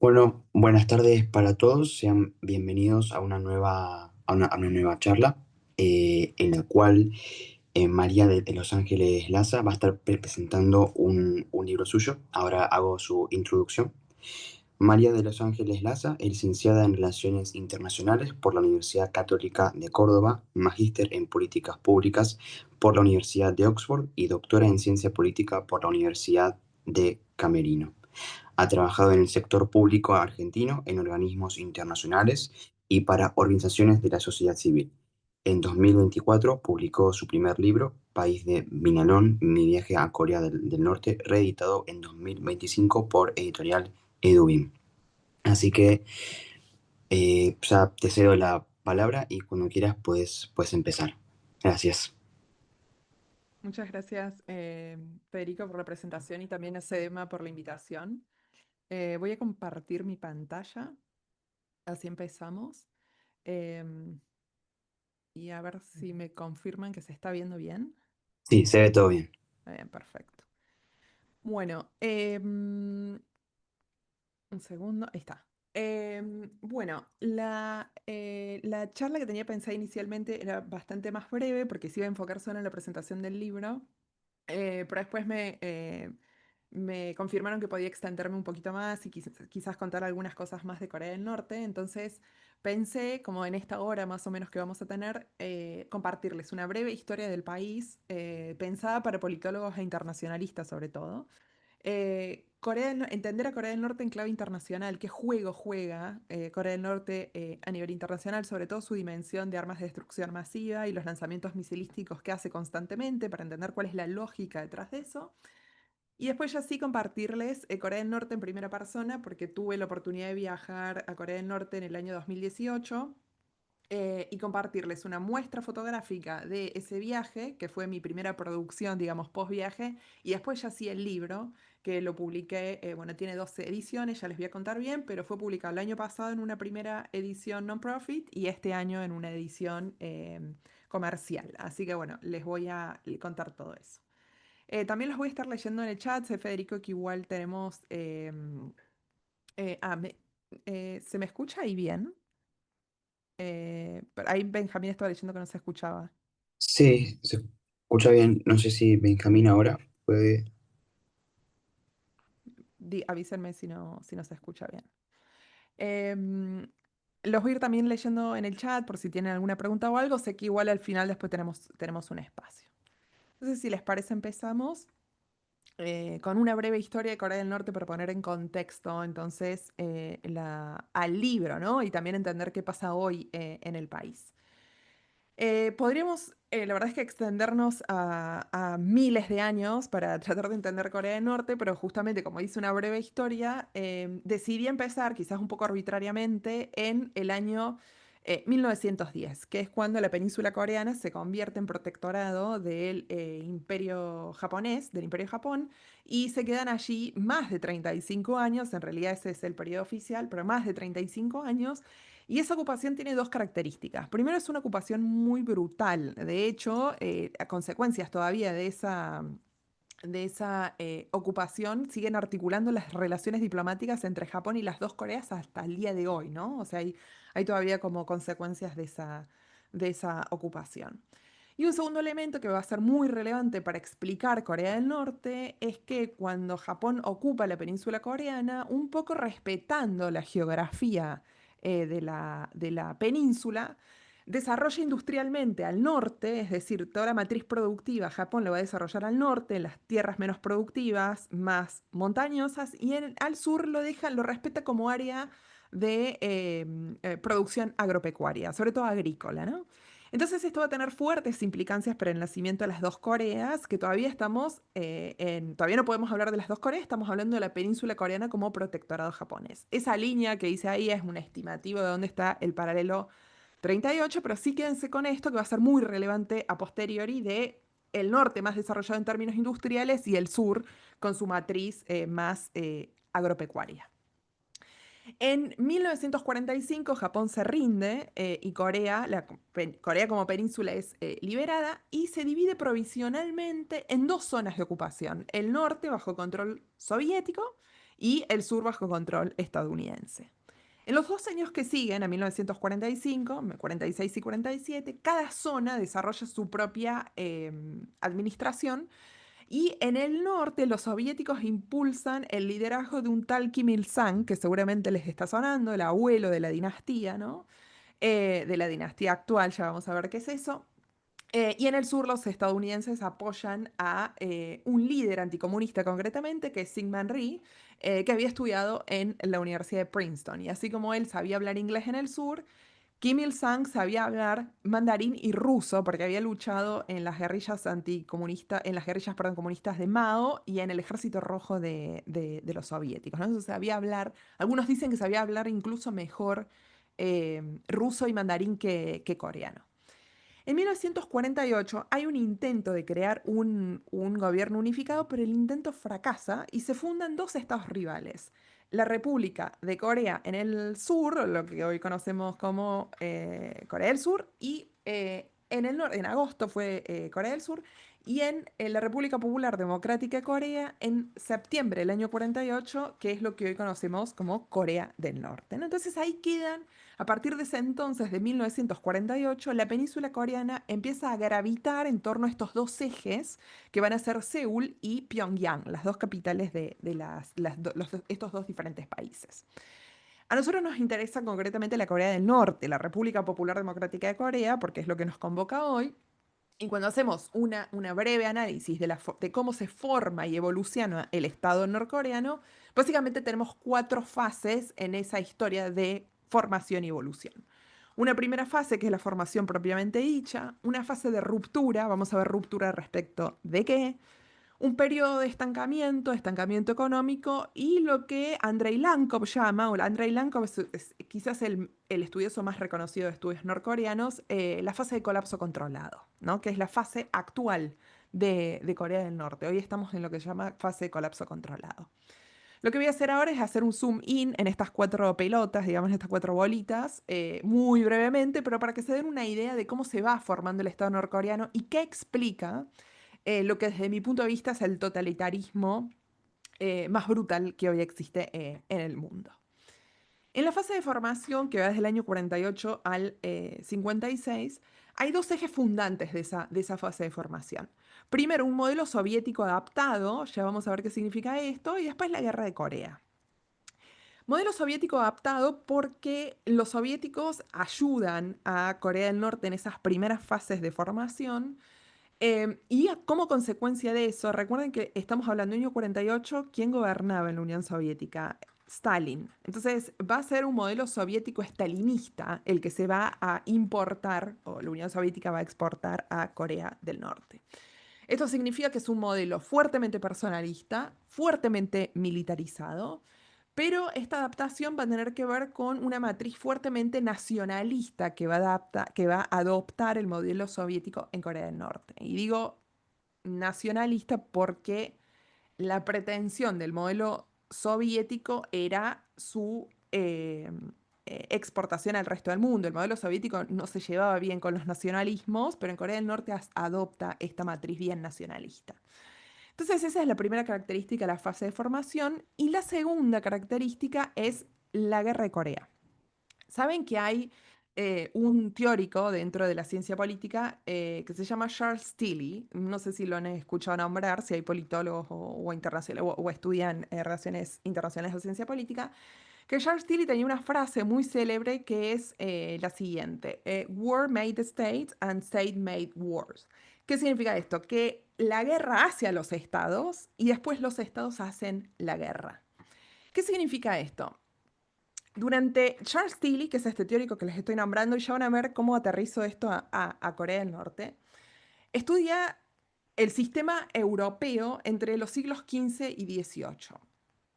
Bueno, buenas tardes para todos. Sean bienvenidos a una nueva charla en la cual María de Los Ángeles Laza va a estar presentando un libro suyo. Ahora hago su introducción. María de Los Ángeles Laza es licenciada en Relaciones Internacionales por la Universidad Católica de Córdoba, magíster en Políticas Públicas por la Universidad de Oxford y doctora en Ciencia Política por la Universidad de Camerino. Ha trabajado en el sector público argentino, en organismos internacionales y para organizaciones de la sociedad civil. En 2024 publicó su primer libro, País de Vinalón, Mi viaje a Corea del Norte, reeditado en 2025 por editorial Edubim. Así que ya te cedo la palabra y cuando quieras puedes empezar. Gracias. Muchas gracias, Federico, por la presentación y también a Sedema por la invitación. Voy a compartir mi pantalla, así empezamos. Em, y a ver si me confirman que se está viendo bien. Sí, se ve todo bien. Bien, perfecto. Bueno, un segundo, ahí está. Bueno, la charla que tenía pensada inicialmente era bastante más breve porque se iba a enfocar solo en la presentación del libro. Pero después me confirmaron que podía extenderme un poquito más y quizás contar algunas cosas más de Corea del Norte. Entonces pensé, como en esta hora más o menos que vamos a tener, compartirles una breve historia del país, pensada para politólogos e internacionalistas sobre todo. Entender a Corea del Norte en clave internacional, qué juego juega Corea del Norte a nivel internacional, sobre todo su dimensión de armas de destrucción masiva y los lanzamientos misilísticos que hace constantemente para entender cuál es la lógica detrás de eso. Y después ya sí compartirles Corea del Norte en primera persona, porque tuve la oportunidad de viajar a Corea del Norte en el año 2018 y compartirles una muestra fotográfica de ese viaje, que fue mi primera producción, digamos, post viaje, y después ya sí el libro, que lo publiqué, bueno, tiene 12 ediciones, ya les voy a contar bien, pero fue publicado el año pasado en una primera edición non-profit y este año en una edición comercial. Así que bueno, les voy a contar todo eso. También los voy a estar leyendo en el chat, sé Federico que igual tenemos... eh, ah, me- ¿Se me escucha ahí bien? Pero ahí Benjamín estaba diciendo que no se escuchaba. Sí, se escucha bien. No sé si Benjamín ahora puede. Avísenme si no se escucha bien. Em, los voy a ir también leyendo en el chat por si tienen alguna pregunta o algo. Sé que igual al final después tenemos un espacio. Entonces, si les parece, empezamos con una breve historia de Corea del Norte para poner en contexto entonces al libro, ¿no? Y también entender qué pasa hoy en el país. Podríamos, la verdad es que extendernos a miles de años para tratar de entender Corea del Norte, pero justamente como hice una breve historia, decidí empezar, quizás un poco arbitrariamente, en el año 1910, que es cuando la península coreana se convierte en protectorado del imperio japonés, del imperio Japón, y se quedan allí más de 35 años, en realidad ese es el periodo oficial, pero más de 35 años y esa ocupación tiene dos características. Primero, es una ocupación muy brutal. De hecho, a consecuencias todavía de esa ocupación, siguen articulando las relaciones diplomáticas entre Japón y las dos Coreas hasta el día de hoy, ¿no? O sea, hay todavía como consecuencias de esa ocupación. Y un segundo elemento que va a ser muy relevante para explicar Corea del Norte es que cuando Japón ocupa la península coreana, un poco respetando la geografía de la península, desarrolla industrialmente al norte, es decir, toda la matriz productiva Japón lo va a desarrollar al norte, en las tierras menos productivas, más montañosas, y al sur lo respeta como área de producción agropecuaria, sobre todo agrícola, ¿no? Entonces esto va a tener fuertes implicancias para el nacimiento de las dos Coreas, que todavía todavía no podemos hablar de las dos Coreas, estamos hablando de la península coreana como protectorado japonés. Esa línea que dice ahí es un estimativo de dónde está el paralelo 38, pero sí quédense con esto que va a ser muy relevante a posteriori de el norte más desarrollado en términos industriales y el sur con su matriz más agropecuaria. En 1945 Japón se rinde y Corea como península es liberada y se divide provisionalmente en dos zonas de ocupación. El norte bajo control soviético y el sur bajo control estadounidense. En los 2 años que siguen, a 1945, 46 y 47, cada zona desarrolla su propia administración y en el norte los soviéticos impulsan el liderazgo de un tal Kim Il-sung, que seguramente les está sonando, el abuelo de la dinastía, ¿no? De la dinastía actual, ya vamos a ver qué es eso. Y en el sur los estadounidenses apoyan a un líder anticomunista concretamente, que es Syngman Rhee, que había estudiado en la Universidad de Princeton. Y así como él sabía hablar inglés en el sur, Kim Il-sung sabía hablar mandarín y ruso porque había luchado en las guerrillas anticomunistas, en las guerrillas, perdón, comunistas de Mao y en el ejército rojo de los soviéticos, ¿no? Entonces sabía hablar, algunos dicen que sabía hablar incluso mejor ruso y mandarín que coreano. En 1948 hay un intento de crear un gobierno unificado, pero el intento fracasa y se fundan dos estados rivales. La República de Corea en el sur, lo que hoy conocemos como Corea del Sur, y en el norte, en agosto fue Corea del Sur, y en la República Popular Democrática de Corea en septiembre del año 48, que es lo que hoy conocemos como Corea del Norte, ¿no? Entonces ahí quedan a partir de ese entonces, de 1948, la península coreana empieza a gravitar en torno a estos dos ejes que van a ser Seúl y Pyongyang, las dos capitales de estos dos diferentes países. A nosotros nos interesa concretamente la Corea del Norte, la República Popular Democrática de Corea, porque es lo que nos convoca hoy. Y cuando hacemos una breve análisis de cómo se forma y evoluciona el Estado norcoreano, básicamente tenemos 4 fases en esa historia de formación y evolución. Una primera fase, que es la formación propiamente dicha, una fase de ruptura, vamos a ver ruptura respecto de qué, un periodo de estancamiento, estancamiento económico y lo que Andrei Lankov llama, o Andrei Lankov es quizás el estudioso más reconocido de estudios norcoreanos, la fase de colapso controlado, ¿no? Que es la fase actual de Corea del Norte. Hoy estamos en lo que se llama fase de colapso controlado. Lo que voy a hacer ahora es hacer un zoom in en estas 4 pelotas, digamos, en estas 4 bolitas, muy brevemente, pero para que se den una idea de cómo se va formando el Estado norcoreano y qué explica lo que desde mi punto de vista es el totalitarismo más brutal que hoy existe en el mundo. En la fase de formación, que va desde el año 48 al 56, hay dos ejes fundantes de esa fase de formación. Primero, un modelo soviético adaptado, ya vamos a ver qué significa esto, y después la guerra de Corea. Modelo soviético adaptado porque los soviéticos ayudan a Corea del Norte en esas primeras fases de formación y como consecuencia de eso, recuerden que estamos hablando del año 48, ¿quién gobernaba en la Unión Soviética? Stalin. Entonces va a ser un modelo soviético stalinista el que se va a importar, o la Unión Soviética va a exportar a Corea del Norte. Esto significa que es un modelo fuertemente personalista, fuertemente militarizado, pero esta adaptación va a tener que ver con una matriz fuertemente nacionalista que va a adoptar el modelo soviético en Corea del Norte. Y digo nacionalista porque la pretensión del modelo soviético era su exportación al resto del mundo. El modelo soviético no se llevaba bien con los nacionalismos, pero en Corea del Norte adopta esta matriz bien nacionalista. Entonces esa es la primera característica de la fase de formación y la segunda característica es la guerra de Corea. Saben que hay un teórico dentro de la ciencia política que se llama Charles Tilly, no sé si lo han escuchado nombrar, si hay politólogos o estudian relaciones internacionales de ciencia política, que Charles Tilly tenía una frase muy célebre que es la siguiente: War made states and state made wars. ¿Qué significa esto? Que la guerra hace a los estados y después los estados hacen la guerra. ¿Qué significa esto? Durante Charles Tilly, que es este teórico que les estoy nombrando, y ya van a ver cómo aterrizo esto a Corea del Norte, estudia el sistema europeo entre los siglos XV y XVIII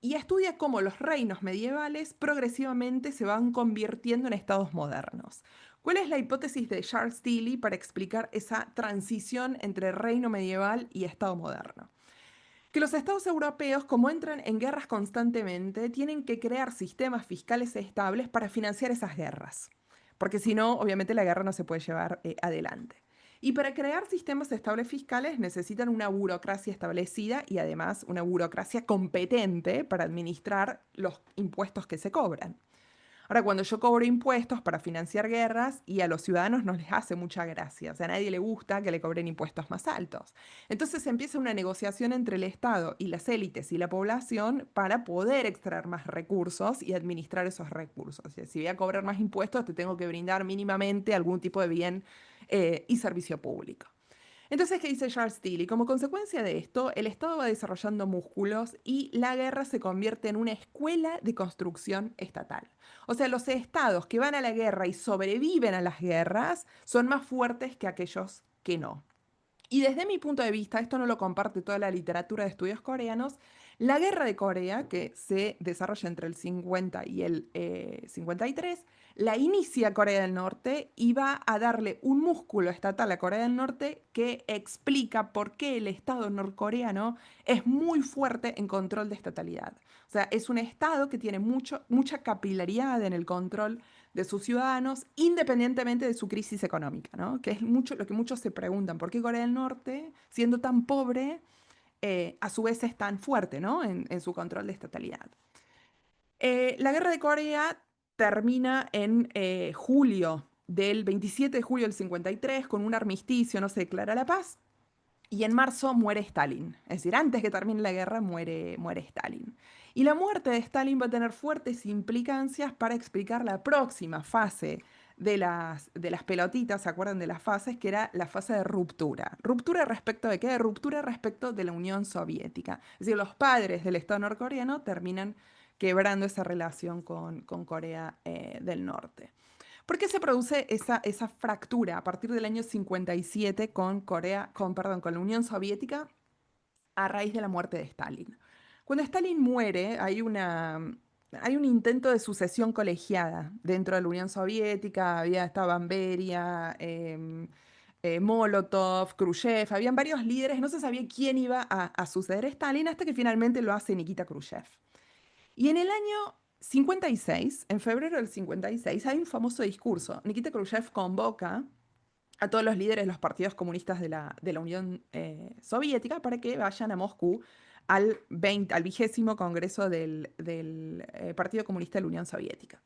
y estudia cómo los reinos medievales progresivamente se van convirtiendo en estados modernos. ¿Cuál es la hipótesis de Charles Tilly para explicar esa transición entre reino medieval y estado moderno? Que los estados europeos, como entran en guerras constantemente, tienen que crear sistemas fiscales estables para financiar esas guerras, porque si no, obviamente la guerra no se puede llevar adelante. Y para crear sistemas estables fiscales necesitan una burocracia establecida y además una burocracia competente para administrar los impuestos que se cobran. Ahora, cuando yo cobro impuestos para financiar guerras y a los ciudadanos no les hace mucha gracia, o sea, a nadie le gusta que le cobren impuestos más altos. Entonces empieza una negociación entre el Estado y las élites y la población para poder extraer más recursos y administrar esos recursos. O sea, si voy a cobrar más impuestos, te tengo que brindar mínimamente algún tipo de bien y servicio público. Entonces, ¿qué dice Charles Tilly? Como consecuencia de esto, el Estado va desarrollando músculos y la guerra se convierte en una escuela de construcción estatal. O sea, los estados que van a la guerra y sobreviven a las guerras son más fuertes que aquellos que no. Y desde mi punto de vista, esto no lo comparte toda la literatura de estudios coreanos, la guerra de Corea, que se desarrolla entre el 50 y el 53, la inicia Corea del Norte y va a darle un músculo estatal a Corea del Norte que explica por qué el Estado norcoreano es muy fuerte en control de estatalidad. O sea, es un Estado que tiene mucha capilaridad en el control de sus ciudadanos, independientemente de su crisis económica, ¿no? Que es mucho lo que muchos se preguntan, ¿por qué Corea del Norte, siendo tan pobre, a su vez es tan fuerte, ¿no? En su control de estatalidad. La guerra de Corea termina en julio del 27 de julio del 53 con un armisticio, no se declara la paz, y en marzo muere Stalin. Es decir, antes que termine la guerra muere Stalin. Y la muerte de Stalin va a tener fuertes implicancias para explicar la próxima fase de las pelotitas, ¿se acuerdan de las fases? Que era la fase de ruptura. ¿Ruptura respecto de qué? Ruptura respecto de la Unión Soviética. Es decir, los padres del Estado norcoreano terminan quebrando esa relación con Corea del Norte. ¿Por qué se produce esa fractura a partir del año 57 con con la Unión Soviética a raíz de la muerte de Stalin? Cuando Stalin muere, hay un intento de sucesión colegiada dentro de la Unión Soviética. Estaban Beria, Molotov, Khrushchev, habían varios líderes, no se sabía quién iba a suceder a Stalin hasta que finalmente lo hace Nikita Khrushchev. Y en el año 56, en febrero del 56, hay un famoso discurso. Nikita Khrushchev convoca a todos los líderes de los partidos comunistas de la Unión Soviética para que vayan a Moscú al 20º Congreso del Partido Comunista de la Unión Soviética.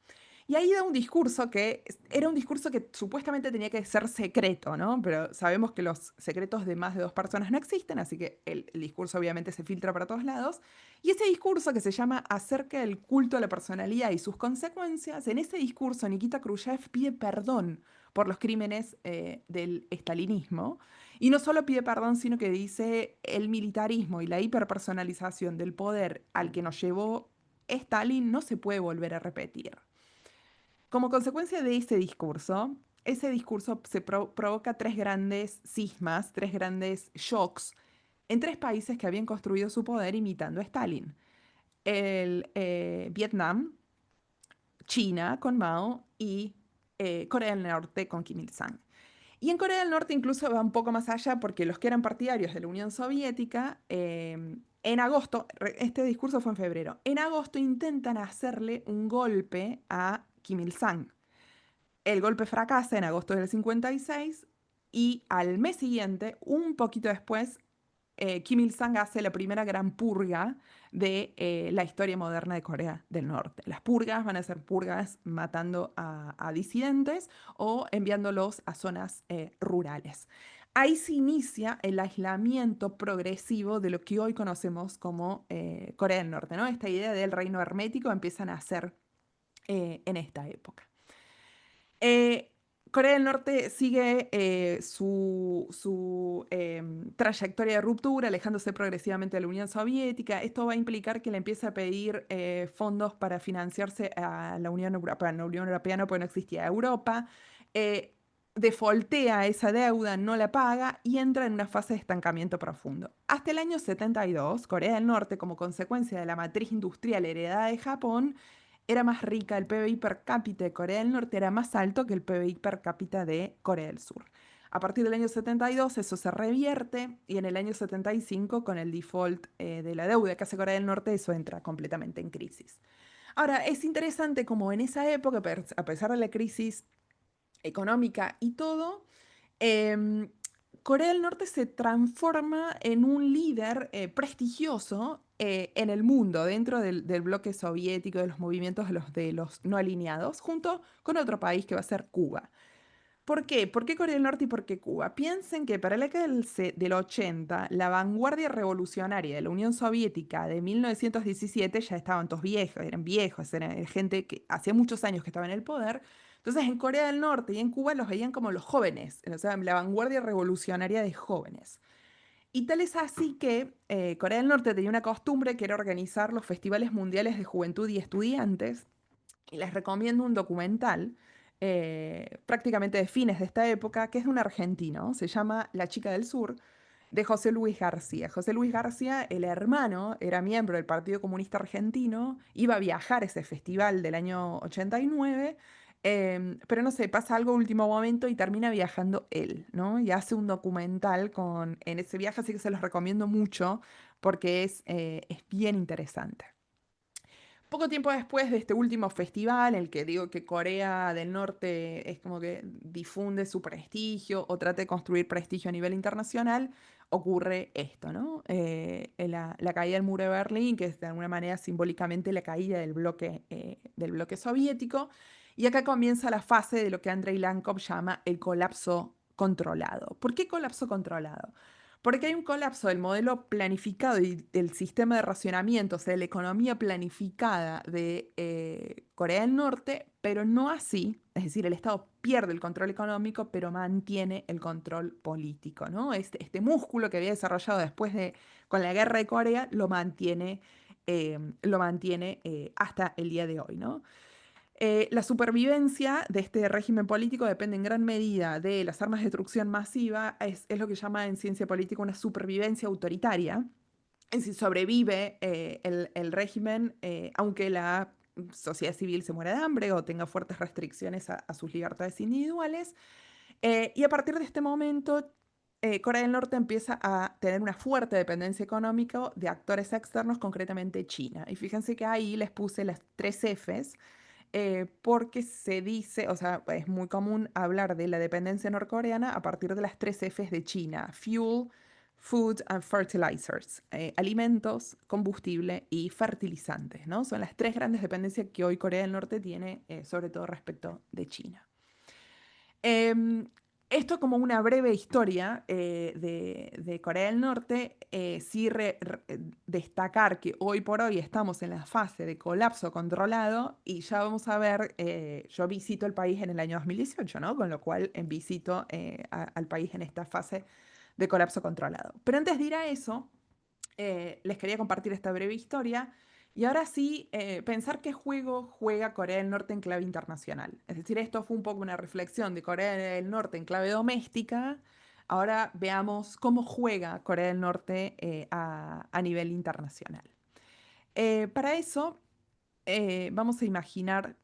Y ahí da un discurso que era un discurso que supuestamente tenía que ser secreto, ¿no? Pero sabemos que los secretos de más de dos personas no existen, así que el discurso obviamente se filtra para todos lados. Y ese discurso que se llama Acerca del culto a la personalidad y sus consecuencias, en ese discurso Nikita Khrushchev pide perdón por los crímenes del estalinismo. Y no solo pide perdón, sino que dice el militarismo y la hiperpersonalización del poder al que nos llevó Stalin no se puede volver a repetir. Como consecuencia de ese discurso provoca tres grandes cismas, tres grandes shocks en tres países que habían construido su poder imitando a Stalin. Vietnam, China con Mao y Corea del Norte con Kim Il-sung. Y en Corea del Norte incluso va un poco más allá porque los que eran partidarios de la Unión Soviética, en agosto, este discurso fue en febrero, en agosto intentan hacerle un golpe a Kim Il-sung. El golpe fracasa en agosto del 56 y al mes siguiente, un poquito después, Kim Il-sung hace la primera gran purga de la historia moderna de Corea del Norte. Las purgas van a ser purgas matando a disidentes o enviándolos a zonas rurales. Ahí se inicia el aislamiento progresivo de lo que hoy conocemos como Corea del Norte, ¿no? Esta idea del reino hermético empiezan a hacer en esta época. Eh, Corea del Norte sigue su trayectoria de ruptura, alejándose progresivamente de la Unión Soviética. Esto va a implicar que le empiece a pedir fondos para financiarse a la Unión Europea. La Unión Europea no, porque no existía Europa. Eh, Defoltea esa deuda, no la paga y entra en una fase de estancamiento profundo. Hasta el año 72, Corea del Norte, como consecuencia de la matriz industrial heredada de Japón, era más rica, el PBI per cápita de Corea del Norte era más alto que el PBI per cápita de Corea del Sur. A partir del año 72 eso se revierte y en el año 75 con el default de la deuda que hace Corea del Norte eso entra completamente en crisis. Ahora, es interesante como en esa época, a pesar de la crisis económica y todo, Corea del Norte se transforma en un líder prestigioso en el mundo, dentro del bloque soviético, de los movimientos de los no alineados, junto con otro país que va a ser Cuba. ¿Por qué? ¿Por qué Corea del Norte y por qué Cuba? Piensen que para la década del 80, la vanguardia revolucionaria de la Unión Soviética de 1917 ya estaban todos viejos, eran gente que hacía muchos años que estaba en el poder. Entonces, en Corea del Norte y en Cuba los veían como los jóvenes, o sea, la vanguardia revolucionaria de jóvenes. Y tal es así que Corea del Norte tenía una costumbre que era organizar los festivales mundiales de juventud y estudiantes, y les recomiendo un documental prácticamente de fines de esta época, que es de un argentino, se llama La chica del sur, de José Luis García. José Luis García, el hermano, era miembro del Partido Comunista Argentino, iba a viajar a ese festival del año 89, pero no sé, pasa algo a último momento y termina viajando él, ¿no? Y hace un documental en ese viaje, así que se los recomiendo mucho porque es bien interesante. Poco tiempo después de este último festival, el que digo que Corea del Norte es como que difunde su prestigio o trata de construir prestigio a nivel internacional, ocurre esto, ¿no? La caída del muro de Berlín, que es de alguna manera simbólicamente la caída del bloque soviético, y acá comienza la fase de lo que Andrei Lankov llama el colapso controlado. ¿Por qué colapso controlado? Porque hay un colapso del modelo planificado y del sistema de racionamiento, o sea, de la economía planificada de Corea del Norte, pero no así. Es decir, el Estado pierde el control económico, pero mantiene el control político, ¿no? Este músculo que había desarrollado con la guerra de Corea, lo mantiene hasta el día de hoy, ¿no? La supervivencia de este régimen político depende en gran medida de las armas de destrucción masiva, es lo que llama en ciencia política una supervivencia autoritaria. Es decir, sobrevive el régimen aunque la sociedad civil se muera de hambre o tenga fuertes restricciones a sus libertades individuales. Y a partir de este momento, Corea del Norte empieza a tener una fuerte dependencia económica de actores externos, concretamente China. Y fíjense que ahí les puse las tres Fs porque se dice, o sea, es muy común hablar de la dependencia norcoreana a partir de las tres Fs de China: fuel, food and fertilizers, alimentos, combustible y fertilizantes, ¿no? Son las tres grandes dependencias que hoy Corea del Norte tiene, sobre todo respecto de China. Em, Esto como una breve historia de Corea del Norte, sí destacar que hoy por hoy estamos en la fase de colapso controlado y ya vamos a ver, yo visito el país en el año 2018, ¿no? Con lo cual visito al país en esta fase de colapso controlado. Pero antes de ir a eso, les quería compartir esta breve historia. Y ahora sí, pensar qué juego juega Corea del Norte en clave internacional. Es decir, esto fue un poco una reflexión de Corea del Norte en clave doméstica. Ahora veamos cómo juega Corea del Norte a nivel internacional. Para eso, vamos a imaginar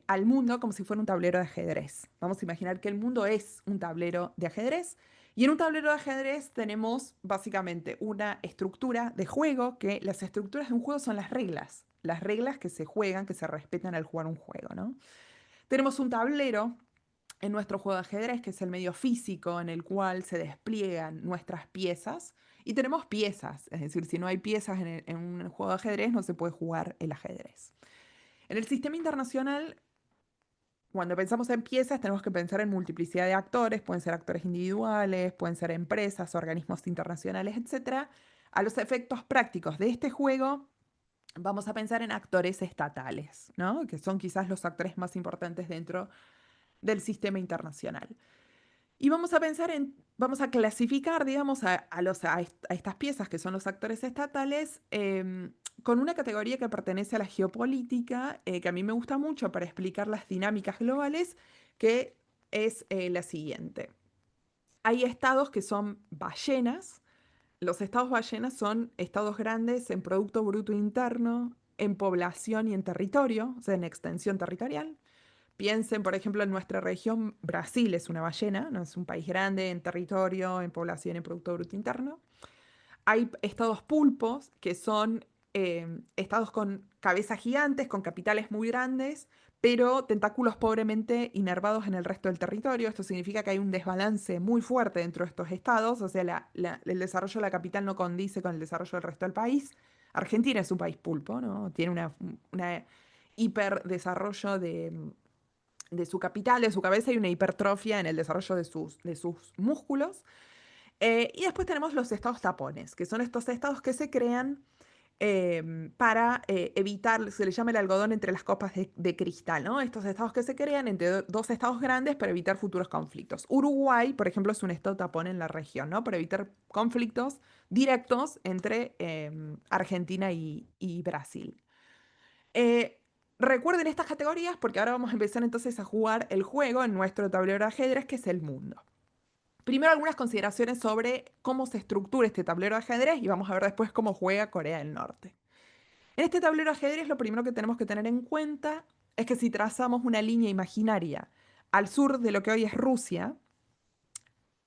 al mundo como si fuera un tablero de ajedrez. Vamos a imaginar que el mundo es un tablero de ajedrez. Y en un tablero de ajedrez tenemos básicamente una estructura de juego, que las estructuras de un juego son las reglas que se juegan, que se respetan al jugar un juego, ¿no? Tenemos un tablero en nuestro juego de ajedrez, que es el medio físico en el cual se despliegan nuestras piezas. Y tenemos piezas, es decir, si no hay piezas en un juego de ajedrez, no se puede jugar el ajedrez. En el sistema internacional, cuando pensamos en piezas, tenemos que pensar en multiplicidad de actores, pueden ser actores individuales, pueden ser empresas, organismos internacionales, etcétera. A los efectos prácticos de este juego, vamos a pensar en actores estatales, ¿no? Que son quizás los actores más importantes dentro del sistema internacional. Y vamos a clasificar, digamos, a estas piezas que son los actores estatales con una categoría que pertenece a la geopolítica, que a mí me gusta mucho para explicar las dinámicas globales, que es la siguiente. Hay estados que son ballenas. Los estados ballenas son estados grandes en Producto Bruto Interno, en población y en territorio, o sea, en extensión territorial. Piensen, por ejemplo, en nuestra región, Brasil es una ballena, ¿no? Es un país grande en territorio, en población, en Producto Bruto Interno. Hay estados pulpos, que son estados con cabezas gigantes, con capitales muy grandes, pero tentáculos pobremente inervados en el resto del territorio. Esto significa que hay un desbalance muy fuerte dentro de estos estados, o sea, el desarrollo de la capital no condice con el desarrollo del resto del país. Argentina es un país pulpo, ¿no? Tiene una hiperdesarrollo de su capital, de su cabeza y una hipertrofia en el desarrollo de sus músculos. Y después tenemos los estados tapones, que son estos estados que se crean para evitar, se le llama el algodón entre las copas de cristal, ¿no? Estos estados que se crean entre dos estados grandes para evitar futuros conflictos. Uruguay, por ejemplo, es un estado tapón en la región, ¿no? Para evitar conflictos directos entre Argentina y Brasil. Eh, Recuerden estas categorías porque ahora vamos a empezar entonces a jugar el juego en nuestro tablero de ajedrez, que es el mundo. Primero algunas consideraciones sobre cómo se estructura este tablero de ajedrez y vamos a ver después cómo juega Corea del Norte. En este tablero de ajedrez lo primero que tenemos que tener en cuenta es que si trazamos una línea imaginaria al sur de lo que hoy es Rusia,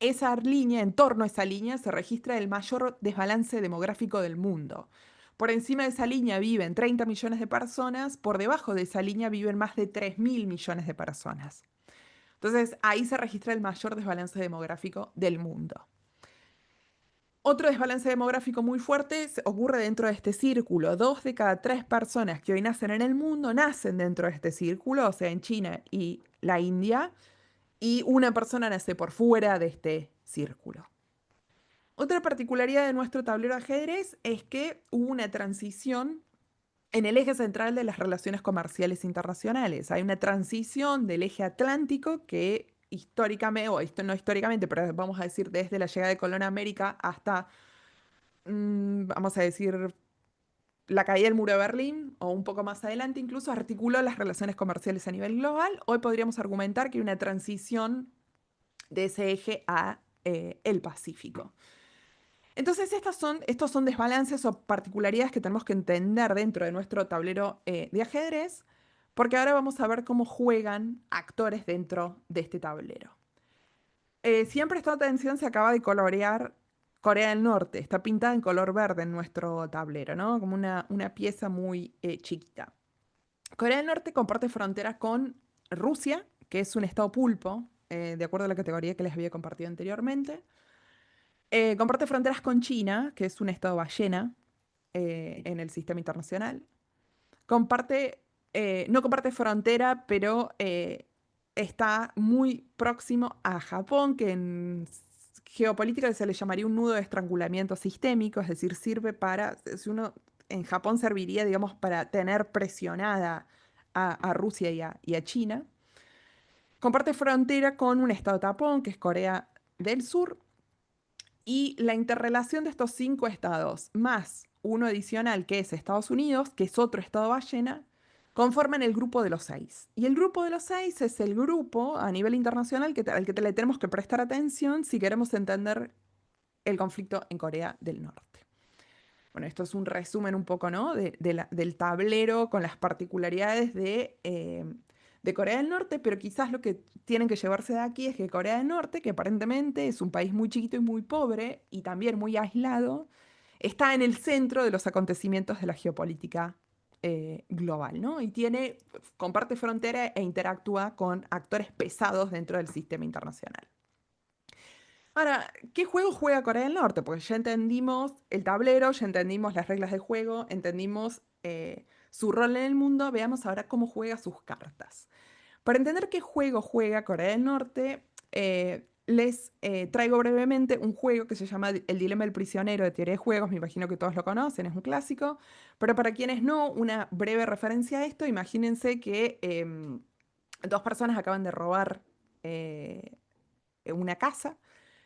esa línea, en torno a esa línea, se registra el mayor desbalance demográfico del mundo. Por encima de esa línea viven 30 millones de personas, por debajo de esa línea viven más de 3.000 millones de personas. Entonces ahí se registra el mayor desbalance demográfico del mundo. Otro desbalance demográfico muy fuerte ocurre dentro de este círculo. 2 de cada 3 personas que hoy nacen en el mundo nacen dentro de este círculo, o sea, en China y la India, y una persona nace por fuera de este círculo. Otra particularidad de nuestro tablero de ajedrez es que hubo una transición en el eje central de las relaciones comerciales internacionales. Hay una transición del eje atlántico que históricamente, o esto no históricamente, pero vamos a decir desde la llegada de Colón a América hasta, vamos a decir, la caída del muro de Berlín, o un poco más adelante incluso, articuló las relaciones comerciales a nivel global. Hoy podríamos argumentar que hay una transición de ese eje a el Pacífico. Entonces, estos son desbalances o particularidades que tenemos que entender dentro de nuestro tablero de ajedrez, porque ahora vamos a ver cómo juegan actores dentro de este tablero. Si han prestado atención, se acaba de colorear Corea del Norte. Está pintada en color verde en nuestro tablero, ¿no? Como una pieza muy chiquita. Corea del Norte comparte frontera con Rusia, que es un estado pulpo, de acuerdo a la categoría que les había compartido anteriormente. Comparte fronteras con China, que es un estado ballena en el sistema internacional. Comparte, no comparte frontera, pero está muy próximo a Japón, que en geopolítica se le llamaría un nudo de estrangulamiento sistémico, es decir, sirve para, si uno en Japón serviría, digamos, para tener presionada a Rusia y a China. Comparte frontera con un estado tapón, que es Corea del Sur, y la interrelación de estos 5 estados, más uno adicional que es Estados Unidos, que es otro estado ballena, conforman el grupo de los 6. Y el grupo de los 6 es el grupo a nivel internacional al que le tenemos que prestar atención si queremos entender el conflicto en Corea del Norte. Bueno, esto es un resumen un poco, ¿no? Del tablero con las particularidades de Corea del Norte, pero quizás lo que tienen que llevarse de aquí es que Corea del Norte, que aparentemente es un país muy chiquito y muy pobre y también muy aislado, está en el centro de los acontecimientos de la geopolítica global, ¿no? Y comparte frontera e interactúa con actores pesados dentro del sistema internacional. Ahora, ¿qué juego juega Corea del Norte? Porque ya entendimos el tablero, ya entendimos las reglas del juego, entendimos su rol en el mundo, veamos ahora cómo juega sus cartas. Para entender qué juego juega Corea del Norte, les traigo brevemente un juego que se llama El Dilema del Prisionero de Teoría de Juegos, me imagino que todos lo conocen, es un clásico, pero para quienes no, una breve referencia a esto, imagínense que 2 personas acaban de robar una casa.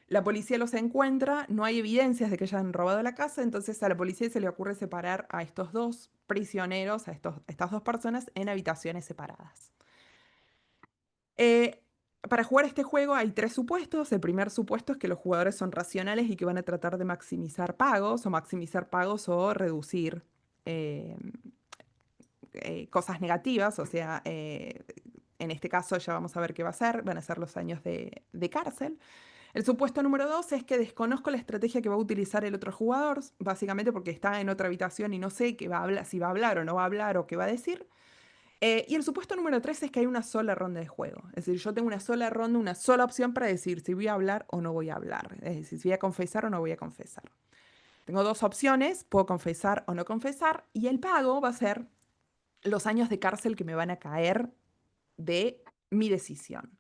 La policía los encuentra, no hay evidencias de que hayan robado la casa, entonces a la policía se le ocurre separar a estos 2 prisioneros, estas 2 personas, en habitaciones separadas. Eh, para jugar este juego hay 3 supuestos. El primer supuesto es que los jugadores son racionales y que van a tratar de maximizar pagos o reducir eh, cosas negativas, o sea, en este caso ya vamos a ver qué va a ser, van a ser los años de cárcel. El supuesto número 2 es que desconozco la estrategia que va a utilizar el otro jugador, básicamente porque está en otra habitación y no sé qué va a hablar, si va a hablar o no va a hablar o qué va a decir. Y el supuesto número 3 es que hay una sola ronda de juego. Es decir, yo tengo una sola ronda, una sola opción para decir si voy a hablar o no voy a hablar. Es decir, si voy a confesar o no voy a confesar. Tengo dos opciones, puedo confesar o no confesar, y el pago va a ser los años de cárcel que me van a caer de mi decisión.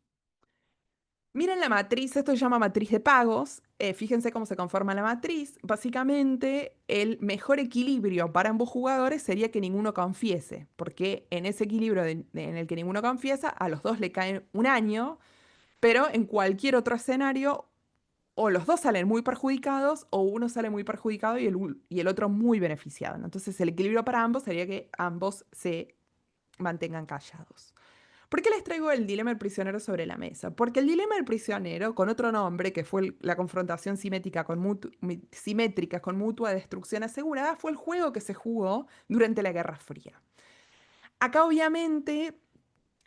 Miren la matriz, esto se llama matriz de pagos. Fíjense cómo se conforma la matriz. Básicamente, el mejor equilibrio para ambos jugadores sería que ninguno confiese, porque en ese equilibrio en el que ninguno confiesa, a los dos le caen un año, pero en cualquier otro escenario, o los dos salen muy perjudicados, o uno sale muy perjudicado y el otro muy beneficiado, ¿no? Entonces, el equilibrio para ambos sería que ambos se mantengan callados. ¿Por qué les traigo el dilema del prisionero sobre la mesa? Porque el dilema del prisionero, con otro nombre, que fue la confrontación simétrica con mutua destrucción asegurada, fue el juego que se jugó durante la Guerra Fría. Acá obviamente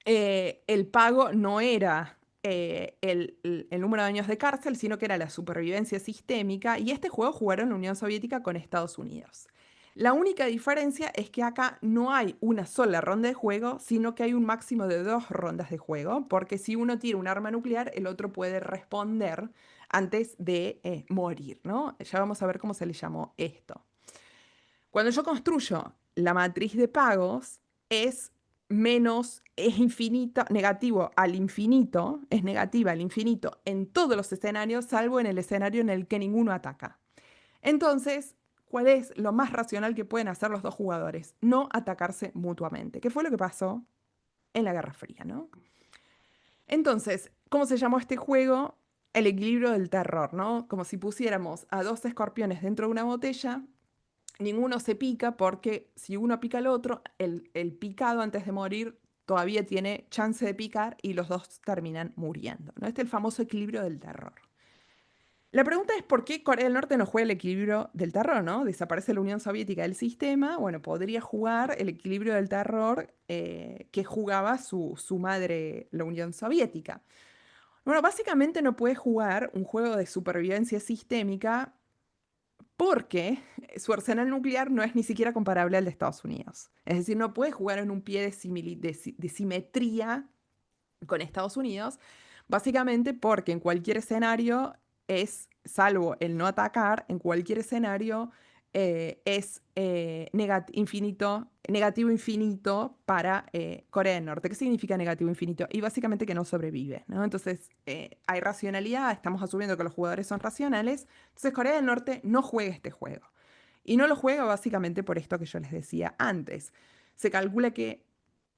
el pago no era el número de años de cárcel, sino que era la supervivencia sistémica, y este juego jugaron la Unión Soviética con Estados Unidos. La única diferencia es que acá no hay una sola ronda de juego, sino que hay un máximo de dos rondas de juego, porque si uno tira un arma nuclear, el otro puede responder antes de morir, ¿no? Ya vamos a ver cómo se le llamó esto. Cuando yo construyo la matriz de pagos, es menos, es infinita, negativo al infinito, es negativa al infinito en todos los escenarios, salvo en el escenario en el que ninguno ataca. Entonces, ¿cuál es lo más racional que pueden hacer los dos jugadores? No atacarse mutuamente, que fue lo que pasó en la Guerra Fría, ¿no? Entonces, ¿cómo se llamó este juego? El equilibrio del terror, ¿no? Como si pusiéramos a dos escorpiones dentro de una botella, ninguno se pica porque si uno pica al otro, el picado antes de morir todavía tiene chance de picar y los dos terminan muriendo, ¿no? Este es el famoso equilibrio del terror. La pregunta es por qué Corea del Norte no juega el equilibrio del terror, ¿no? Desaparece la Unión Soviética del sistema, bueno, podría jugar el equilibrio del terror que jugaba su madre, la Unión Soviética. Bueno, básicamente no puede jugar un juego de supervivencia sistémica porque su arsenal nuclear no es ni siquiera comparable al de Estados Unidos. Es decir, no puede jugar en un pie de simetría con Estados Unidos, básicamente porque en cualquier escenario es, salvo el no atacar, en cualquier escenario es infinito, negativo infinito para Corea del Norte. ¿Qué significa negativo infinito? Y básicamente que no sobrevive, ¿no? Entonces, hay racionalidad, estamos asumiendo que los jugadores son racionales, entonces Corea del Norte no juega este juego. Y no lo juega básicamente por esto que yo les decía antes. Se calcula que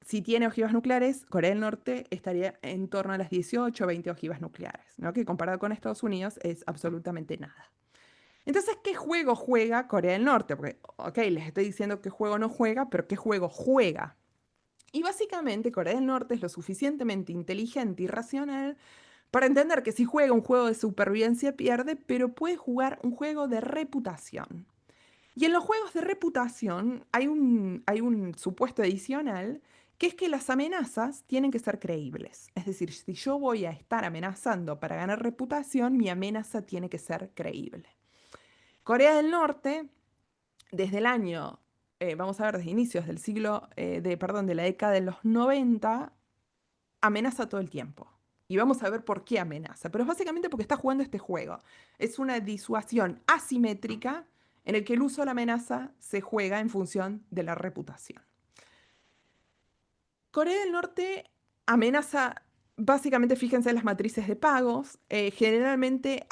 si tiene ojivas nucleares, Corea del Norte estaría en torno a las 18 o 20 ojivas nucleares, ¿no? Que comparado con Estados Unidos es absolutamente nada. Entonces, ¿qué juego juega Corea del Norte? Porque, ok, les estoy diciendo qué juego no juega, pero ¿qué juego juega? Y básicamente Corea del Norte es lo suficientemente inteligente y racional para entender que si juega un juego de supervivencia pierde, pero puede jugar un juego de reputación. Y en los juegos de reputación hay un supuesto adicional, que es que las amenazas tienen que ser creíbles. Es decir, si yo voy a estar amenazando para ganar reputación, mi amenaza tiene que ser creíble. Corea del Norte, desde el año, vamos a ver, desde inicios del siglo, perdón, de la década de los 90, amenaza todo el tiempo. Y vamos a ver por qué amenaza. Pero es básicamente porque está jugando este juego. Es una disuasión asimétrica en el que el uso de la amenaza se juega en función de la reputación. Corea del Norte amenaza, básicamente fíjense en las matrices de pagos, generalmente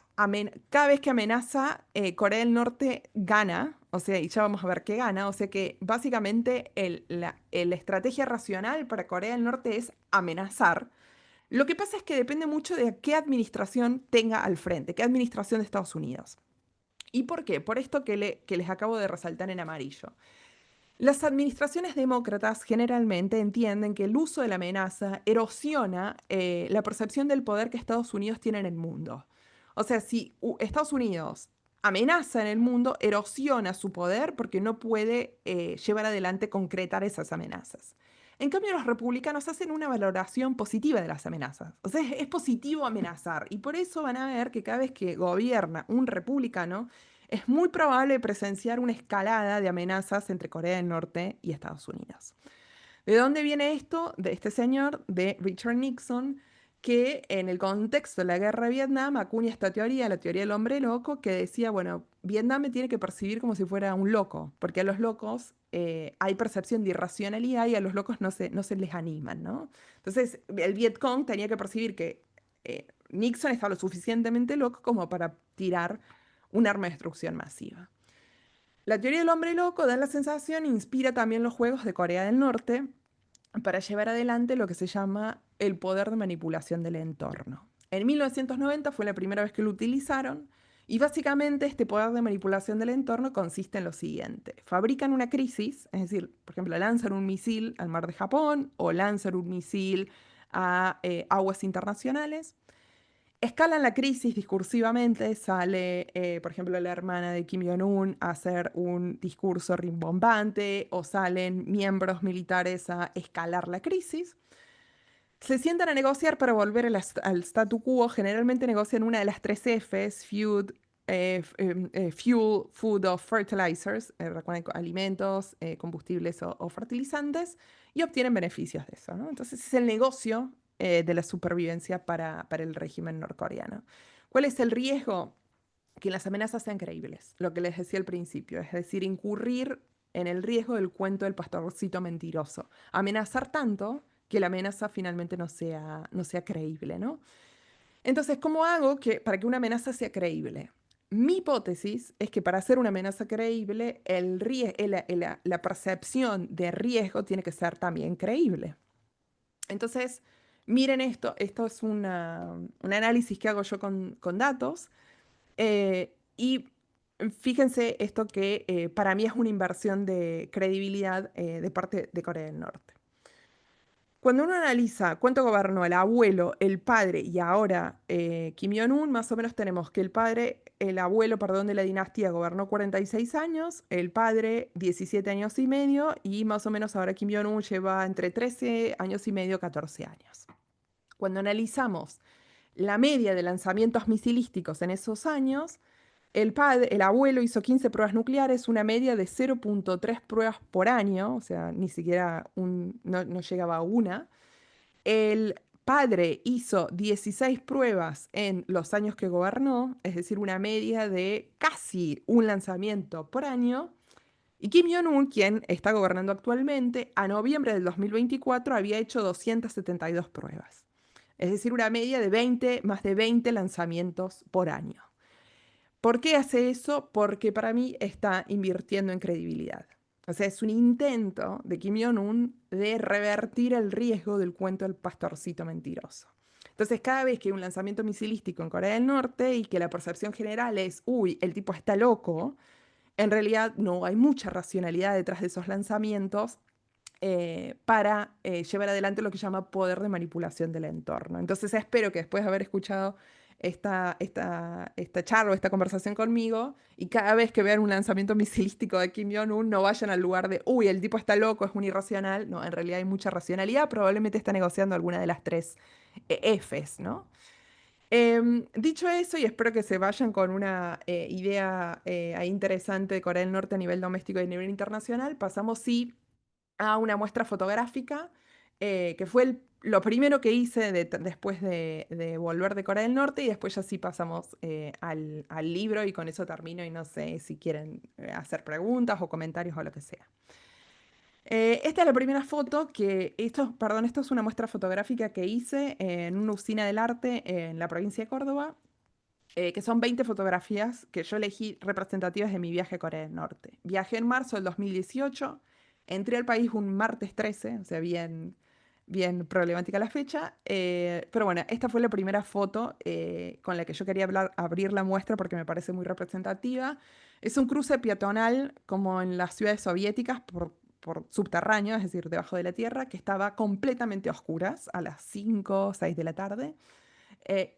cada vez que amenaza, Corea del Norte gana, o sea, y ya vamos a ver qué gana, o sea que básicamente la estrategia racional para Corea del Norte es amenazar. Lo que pasa es que depende mucho de qué administración tenga al frente, qué administración de Estados Unidos. ¿Y por qué? Por esto que les acabo de resaltar en amarillo. Las administraciones demócratas generalmente entienden que el uso de la amenaza erosiona la percepción del poder que Estados Unidos tiene en el mundo. O sea, si Estados Unidos amenaza en el mundo, erosiona su poder porque no puede llevar adelante, concretar esas amenazas. En cambio, los republicanos hacen una valoración positiva de las amenazas. O sea, es positivo amenazar. Y por eso van a ver que cada vez que gobierna un republicano, es muy probable presenciar una escalada de amenazas entre Corea del Norte y Estados Unidos. ¿De dónde viene esto? De este señor, de Richard Nixon, que en el contexto de la guerra de Vietnam acuña esta teoría, la teoría del hombre loco, que decía, bueno, Vietnam me tiene que percibir como si fuera un loco, porque a los locos hay percepción de irracionalidad y a los locos no se les animan, ¿no? Entonces, el Vietcong tenía que percibir que Nixon estaba lo suficientemente loco como para tirar un arma de destrucción masiva. La teoría del hombre loco da la sensación, inspira también los juegos de Corea del Norte, para llevar adelante lo que se llama el poder de manipulación del entorno. En 1990 fue la primera vez que lo utilizaron y básicamente este poder de manipulación del entorno consiste en lo siguiente. Fabrican una crisis, es decir, por ejemplo, lanzan un misil al mar de Japón o lanzan un misil a aguas internacionales. Escalan la crisis discursivamente, sale, por ejemplo, la hermana de Kim Jong-un a hacer un discurso rimbombante o salen miembros militares a escalar la crisis. Se sientan a negociar para volver al statu quo. Generalmente negocian una de las tres Fs, fuel, food o fertilizers, recuerden, alimentos, combustibles o fertilizantes, y obtienen beneficios de eso, ¿no? Entonces es el negocio de la supervivencia para el régimen norcoreano. ¿Cuál es el riesgo? Que las amenazas sean creíbles, lo que les decía al principio, es decir, incurrir en el riesgo del cuento del pastorcito mentiroso. Amenazar tanto que la amenaza finalmente no sea creíble, ¿no? Entonces, ¿cómo hago para que una amenaza sea creíble? Mi hipótesis es que para hacer una amenaza creíble, la percepción de riesgo tiene que ser también creíble. Entonces, miren esto es un análisis que hago yo con datos. Y fíjense esto que para mí es una inversión de credibilidad de parte de Corea del Norte. Cuando uno analiza cuánto gobernó el abuelo, el padre y ahora Kim Jong-un, más o menos tenemos que el abuelo, perdón, de la dinastía gobernó 46 años, el padre 17 años y medio y más o menos ahora Kim Jong-un lleva entre 13 años y medio, 14 años. Cuando analizamos la media de lanzamientos misilísticos en esos años, el abuelo hizo 15 pruebas nucleares, una media de 0,3 pruebas por año, o sea, ni siquiera no llegaba a una. El padre hizo 16 pruebas en los años que gobernó, es decir, una media de casi un lanzamiento por año. Y Kim Jong-un, quien está gobernando actualmente, a noviembre del 2024 había hecho 272 pruebas. Es decir, una media de más de 20 lanzamientos por año. ¿Por qué hace eso? Porque para mí está invirtiendo en credibilidad. O sea, es un intento de Kim Jong-un de revertir el riesgo del cuento del pastorcito mentiroso. Entonces, cada vez que hay un lanzamiento misilístico en Corea del Norte y que la percepción general es, uy, el tipo está loco, en realidad no hay mucha racionalidad detrás de esos lanzamientos para llevar adelante lo que llama poder de manipulación del entorno. Entonces espero que después de haber escuchado esta charla o esta conversación conmigo y cada vez que vean un lanzamiento misilístico de Kim Jong-un no vayan al lugar de, uy, el tipo está loco, es un irracional. No, en realidad hay mucha racionalidad, probablemente está negociando alguna de las tres Fs, ¿no? Dicho eso, y espero que se vayan con una idea ahí interesante de Corea del Norte a nivel doméstico y a nivel internacional, pasamos sí a una muestra fotográfica, que fue lo primero que hice después de volver de Corea del Norte y después ya sí pasamos al libro y con eso termino y no sé si quieren hacer preguntas o comentarios o lo que sea. Esta es la primera foto perdón, esto es una muestra fotográfica que hice en una usina del arte en la provincia de Córdoba, que son 20 fotografías que yo elegí representativas de mi viaje a Corea del Norte. Viajé en marzo del 2018, entré al país un martes 13, o sea, bien, bien problemática la fecha, pero bueno, esta fue la primera foto con la que yo quería abrir la muestra porque me parece muy representativa. Es un cruce peatonal como en las ciudades soviéticas por subterráneo, es decir, debajo de la tierra, que estaba completamente a oscuras a las 5 o 6 de la tarde.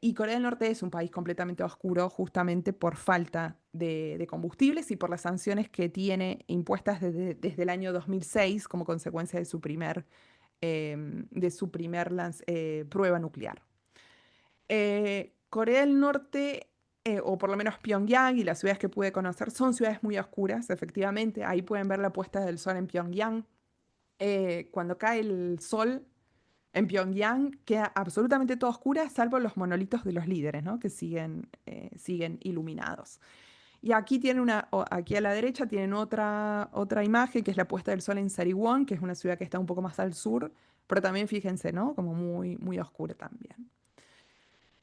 Y Corea del Norte es un país completamente oscuro justamente por falta de combustibles y por las sanciones que tiene impuestas desde el año 2006 como consecuencia de su primer de su prueba nuclear. Corea del Norte, o por lo menos Pyongyang y las ciudades que pude conocer, son ciudades muy oscuras, efectivamente. Ahí pueden ver la puesta del sol en Pyongyang. Cuando cae el sol en Pyongyang queda absolutamente todo oscura, salvo los monolitos de los líderes, ¿no? Que siguen iluminados. Y aquí aquí a la derecha tienen otra imagen, que es la puesta del sol en Sariwon, que es una ciudad que está un poco más al sur, pero también fíjense, ¿no? Como muy, muy oscura también.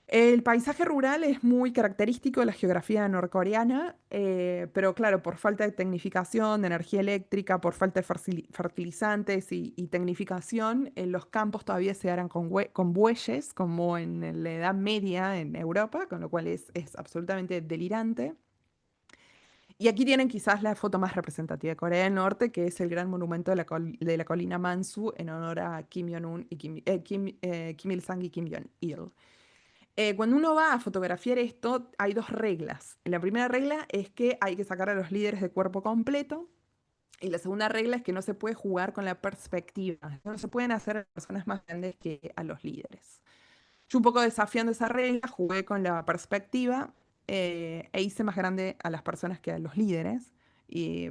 El paisaje rural es muy característico de la geografía norcoreana, pero claro, por falta de tecnificación, de energía eléctrica, por falta de fertilizantes y tecnificación, los campos todavía se harán con bueyes, como en la Edad Media en Europa, con lo cual es absolutamente delirante. Y aquí tienen quizás la foto más representativa de Corea del Norte, que es el gran monumento de la colina Mansu en honor a Kim Jong-un y Kim Il-sung y Kim Jong-il. Cuando uno va a fotografiar esto, hay dos reglas. La primera regla es que hay que sacar a los líderes de cuerpo completo. Y la segunda regla es que no se puede jugar con la perspectiva. No se pueden hacer a las personas más grandes que a los líderes. Yo un poco desafiando esa regla, jugué con la perspectiva e hice más grande a las personas que a los líderes.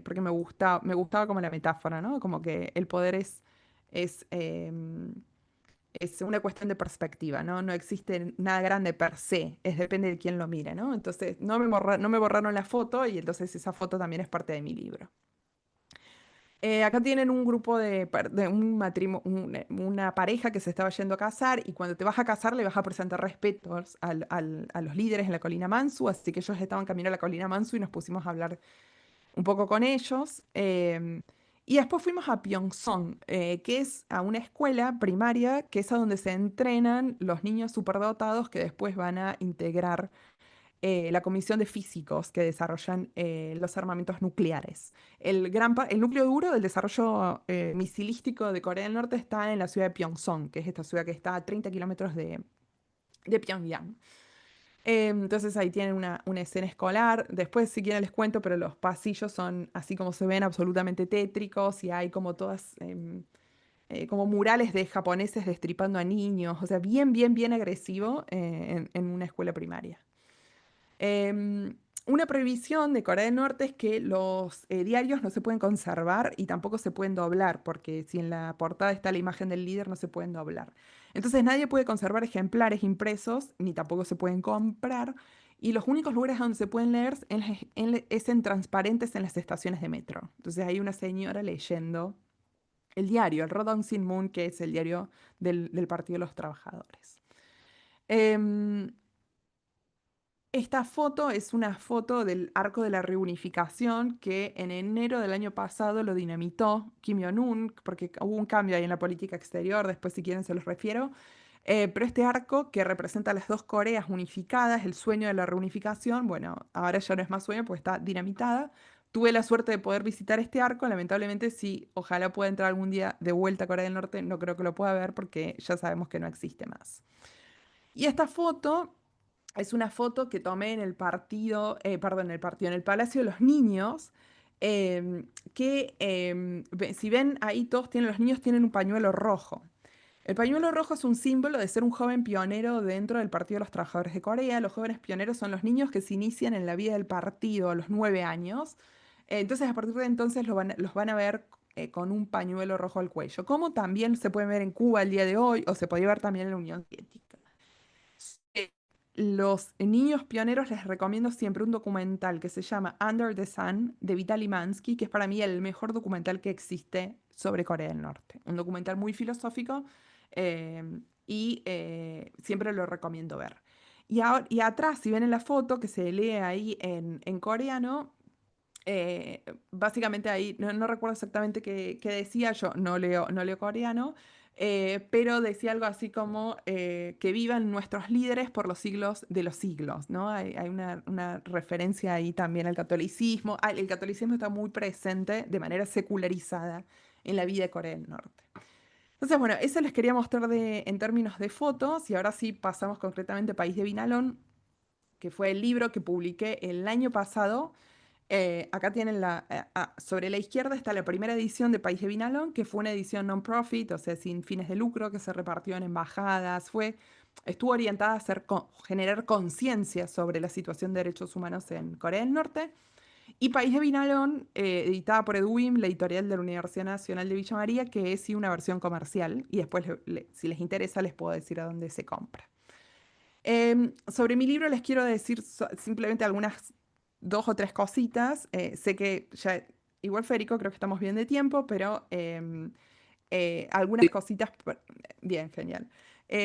Porque me gustaba como la metáfora, ¿no? Como que el poder es es una cuestión de perspectiva, ¿no? No existe nada grande per se, depende de quién lo mire, ¿no? Entonces, no me borraron la foto y entonces esa foto también es parte de mi libro. Acá tienen un grupo de un una pareja que se estaba yendo a casar y cuando te vas a casar le vas a presentar respetos a los líderes en la colina Mansu, así que ellos estaban caminando a la colina Mansu y nos pusimos a hablar un poco con ellos. Y después fuimos a Pyeongseong, que es a una escuela primaria, que es a donde se entrenan los niños superdotados que después van a integrar la comisión de físicos que desarrollan los armamentos nucleares. El núcleo duro del desarrollo misilístico de Corea del Norte está en la ciudad de Pyeongseong, que es esta ciudad que está a 30 kilómetros de Pyongyang. Entonces ahí tienen una escena escolar. Después, si quieren, les cuento, pero los pasillos son así como se ven, absolutamente tétricos y hay como todas, como murales de japoneses destripando a niños. O sea, bien, bien, bien agresivo en una escuela primaria. Una prohibición de Corea del Norte es que los diarios no se pueden conservar y tampoco se pueden doblar, porque si en la portada está la imagen del líder, no se pueden doblar. Entonces nadie puede conservar ejemplares impresos, ni tampoco se pueden comprar, y los únicos lugares donde se pueden leer es en transparentes en las estaciones de metro. Entonces hay una señora leyendo el diario, el Rodong Sinmun, que es el diario del Partido de los Trabajadores. Em, Esta foto es una foto del arco de la reunificación que en enero del año pasado lo dinamitó Kim Jong-un, porque hubo un cambio ahí en la política exterior, después si quieren se los refiero. Pero este arco que representa las dos Coreas unificadas, el sueño de la reunificación, bueno, ahora ya no es más sueño porque está dinamitada. Tuve la suerte de poder visitar este arco, lamentablemente sí, ojalá pueda entrar algún día de vuelta a Corea del Norte, no creo que lo pueda ver porque ya sabemos que no existe más. Y esta foto es una foto que tomé en el partido, perdón, en el Palacio de los Niños, si ven ahí todos los niños tienen un pañuelo rojo. El pañuelo rojo es un símbolo de ser un joven pionero dentro del Partido de los Trabajadores de Corea. Los jóvenes pioneros son los niños que se inician en la vida del partido a los 9 años. Entonces, a partir de entonces los van a ver con un pañuelo rojo al cuello, como también se puede ver en Cuba el día de hoy o se podía ver también en la Unión Soviética. Los niños pioneros les recomiendo siempre un documental que se llama Under the Sun de Vitaly Mansky, que es para mí el mejor documental que existe sobre Corea del Norte. Un documental muy filosófico siempre lo recomiendo ver. Y atrás, si ven en la foto que se lee ahí en coreano, básicamente ahí, no recuerdo exactamente qué decía, yo no leo coreano, pero decía algo así como que vivan nuestros líderes por los siglos de los siglos, ¿no? Hay una referencia ahí también al catolicismo. El catolicismo está muy presente de manera secularizada en la vida de Corea del Norte. Entonces, bueno, eso les quería mostrar en términos de fotos y ahora sí pasamos concretamente a País de Vinalón, que fue el libro que publiqué el año pasado Acá tienen sobre la izquierda está la primera edición de País de Vinalón, que fue una edición non-profit, o sea, sin fines de lucro, que se repartió en embajadas, estuvo orientada a generar conciencia sobre la situación de derechos humanos en Corea del Norte. Y País de Vinalón, editada por Edwin, la editorial de la Universidad Nacional de Villa María, que es sí una versión comercial, y después, si les interesa, les puedo decir a dónde se compra. Sobre mi libro les quiero decir simplemente algunas dos o tres cositas. Sé que ya, igual Federico, creo que estamos bien de tiempo, pero algunas cositas, bien, genial.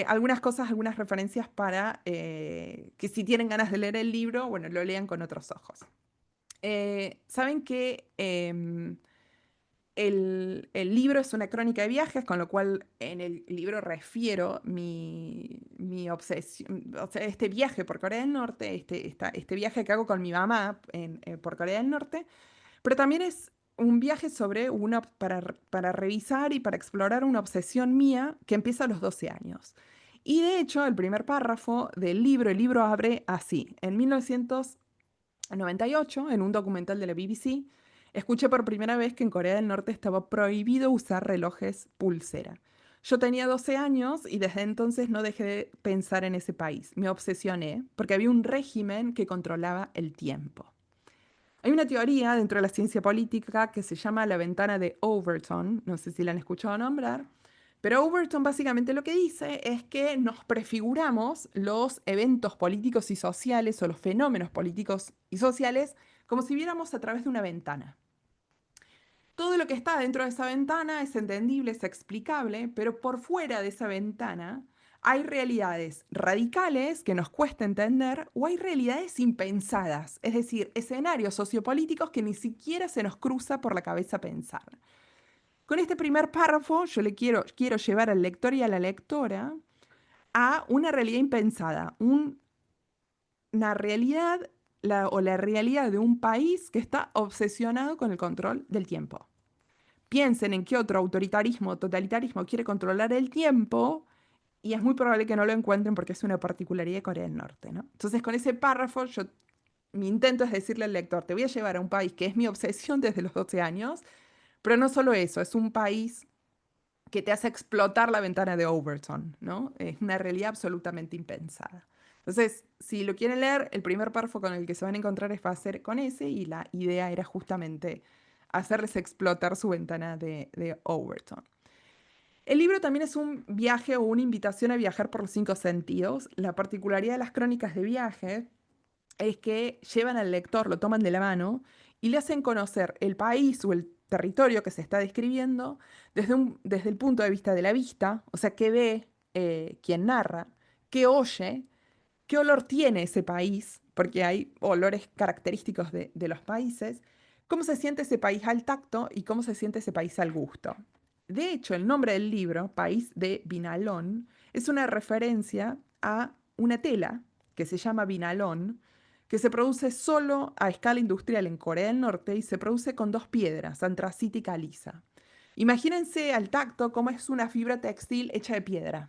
Algunas cosas, algunas referencias para que si tienen ganas de leer el libro, bueno, lo lean con otros ojos. Saben que el libro es una crónica de viajes, con lo cual en el libro refiero mi obsesión, o sea, este viaje por Corea del Norte, este viaje que hago con mi mamá por Corea del Norte, pero también es un viaje para revisar y para explorar una obsesión mía que empieza a los 12 años. Y de hecho, el primer párrafo del libro, el libro abre así: en 1998, en un documental de la BBC, escuché por primera vez que en Corea del Norte estaba prohibido usar relojes pulsera. Yo tenía 12 años y desde entonces no dejé de pensar en ese país. Me obsesioné porque había un régimen que controlaba el tiempo. Hay una teoría dentro de la ciencia política que se llama la ventana de Overton, no sé si la han escuchado nombrar, pero Overton básicamente lo que dice es que nos prefiguramos los eventos políticos y sociales o los fenómenos políticos y sociales como si viéramos a través de una ventana. Todo lo que está dentro de esa ventana es entendible, es explicable, pero por fuera de esa ventana hay realidades radicales que nos cuesta entender o hay realidades impensadas, es decir, escenarios sociopolíticos que ni siquiera se nos cruza por la cabeza pensar. Con este primer párrafo yo quiero llevar al lector y a la lectora a una realidad impensada, una realidad o la realidad de un país que está obsesionado con el control del tiempo. Piensen en qué otro autoritarismo o totalitarismo quiere controlar el tiempo y es muy probable que no lo encuentren porque es una particularidad de Corea del Norte, ¿no? Entonces, con ese párrafo, mi intento es decirle al lector, te voy a llevar a un país que es mi obsesión desde los 12 años, pero no solo eso, es un país que te hace explotar la ventana de Overton, ¿no? Es una realidad absolutamente impensada. Entonces, si lo quieren leer, el primer párrafo con el que se van a encontrar va a ser con ese, y la idea era justamente hacerles explotar su ventana de Overton. El libro también es un viaje o una invitación a viajar por los cinco sentidos. La particularidad de las crónicas de viaje es que llevan al lector, lo toman de la mano y le hacen conocer el país o el territorio que se está describiendo desde el punto de vista de la vista, o sea, qué ve quien narra, qué oye, qué olor tiene ese país, porque hay olores característicos de los países, cómo se siente ese país al tacto y cómo se siente ese país al gusto. De hecho, el nombre del libro, País de Vinalón, es una referencia a una tela que se llama vinalón, que se produce solo a escala industrial en Corea del Norte y se produce con dos piedras, antracita y caliza. Imagínense al tacto cómo es una fibra textil hecha de piedra.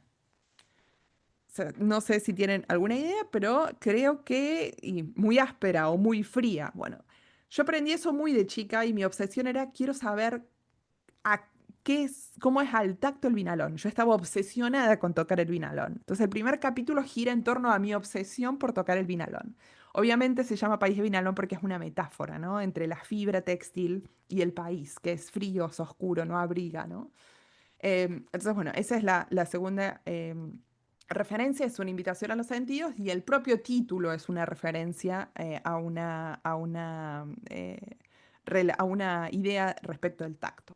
O sea, no sé si tienen alguna idea, pero creo que y muy áspera o muy fría. Bueno, yo aprendí eso muy de chica y mi obsesión era quiero saber a cómo es al tacto el vinalón. Yo estaba obsesionada con tocar el vinalón. Entonces el primer capítulo gira en torno a mi obsesión por tocar el vinalón. Obviamente se llama País de Vinalón porque es una metáfora, ¿no? Entre la fibra textil y el país, que es frío, es oscuro, no abriga, ¿no? Entonces, bueno, esa es la segunda referencia, es una invitación a los sentidos y el propio título es una referencia a una idea respecto del tacto.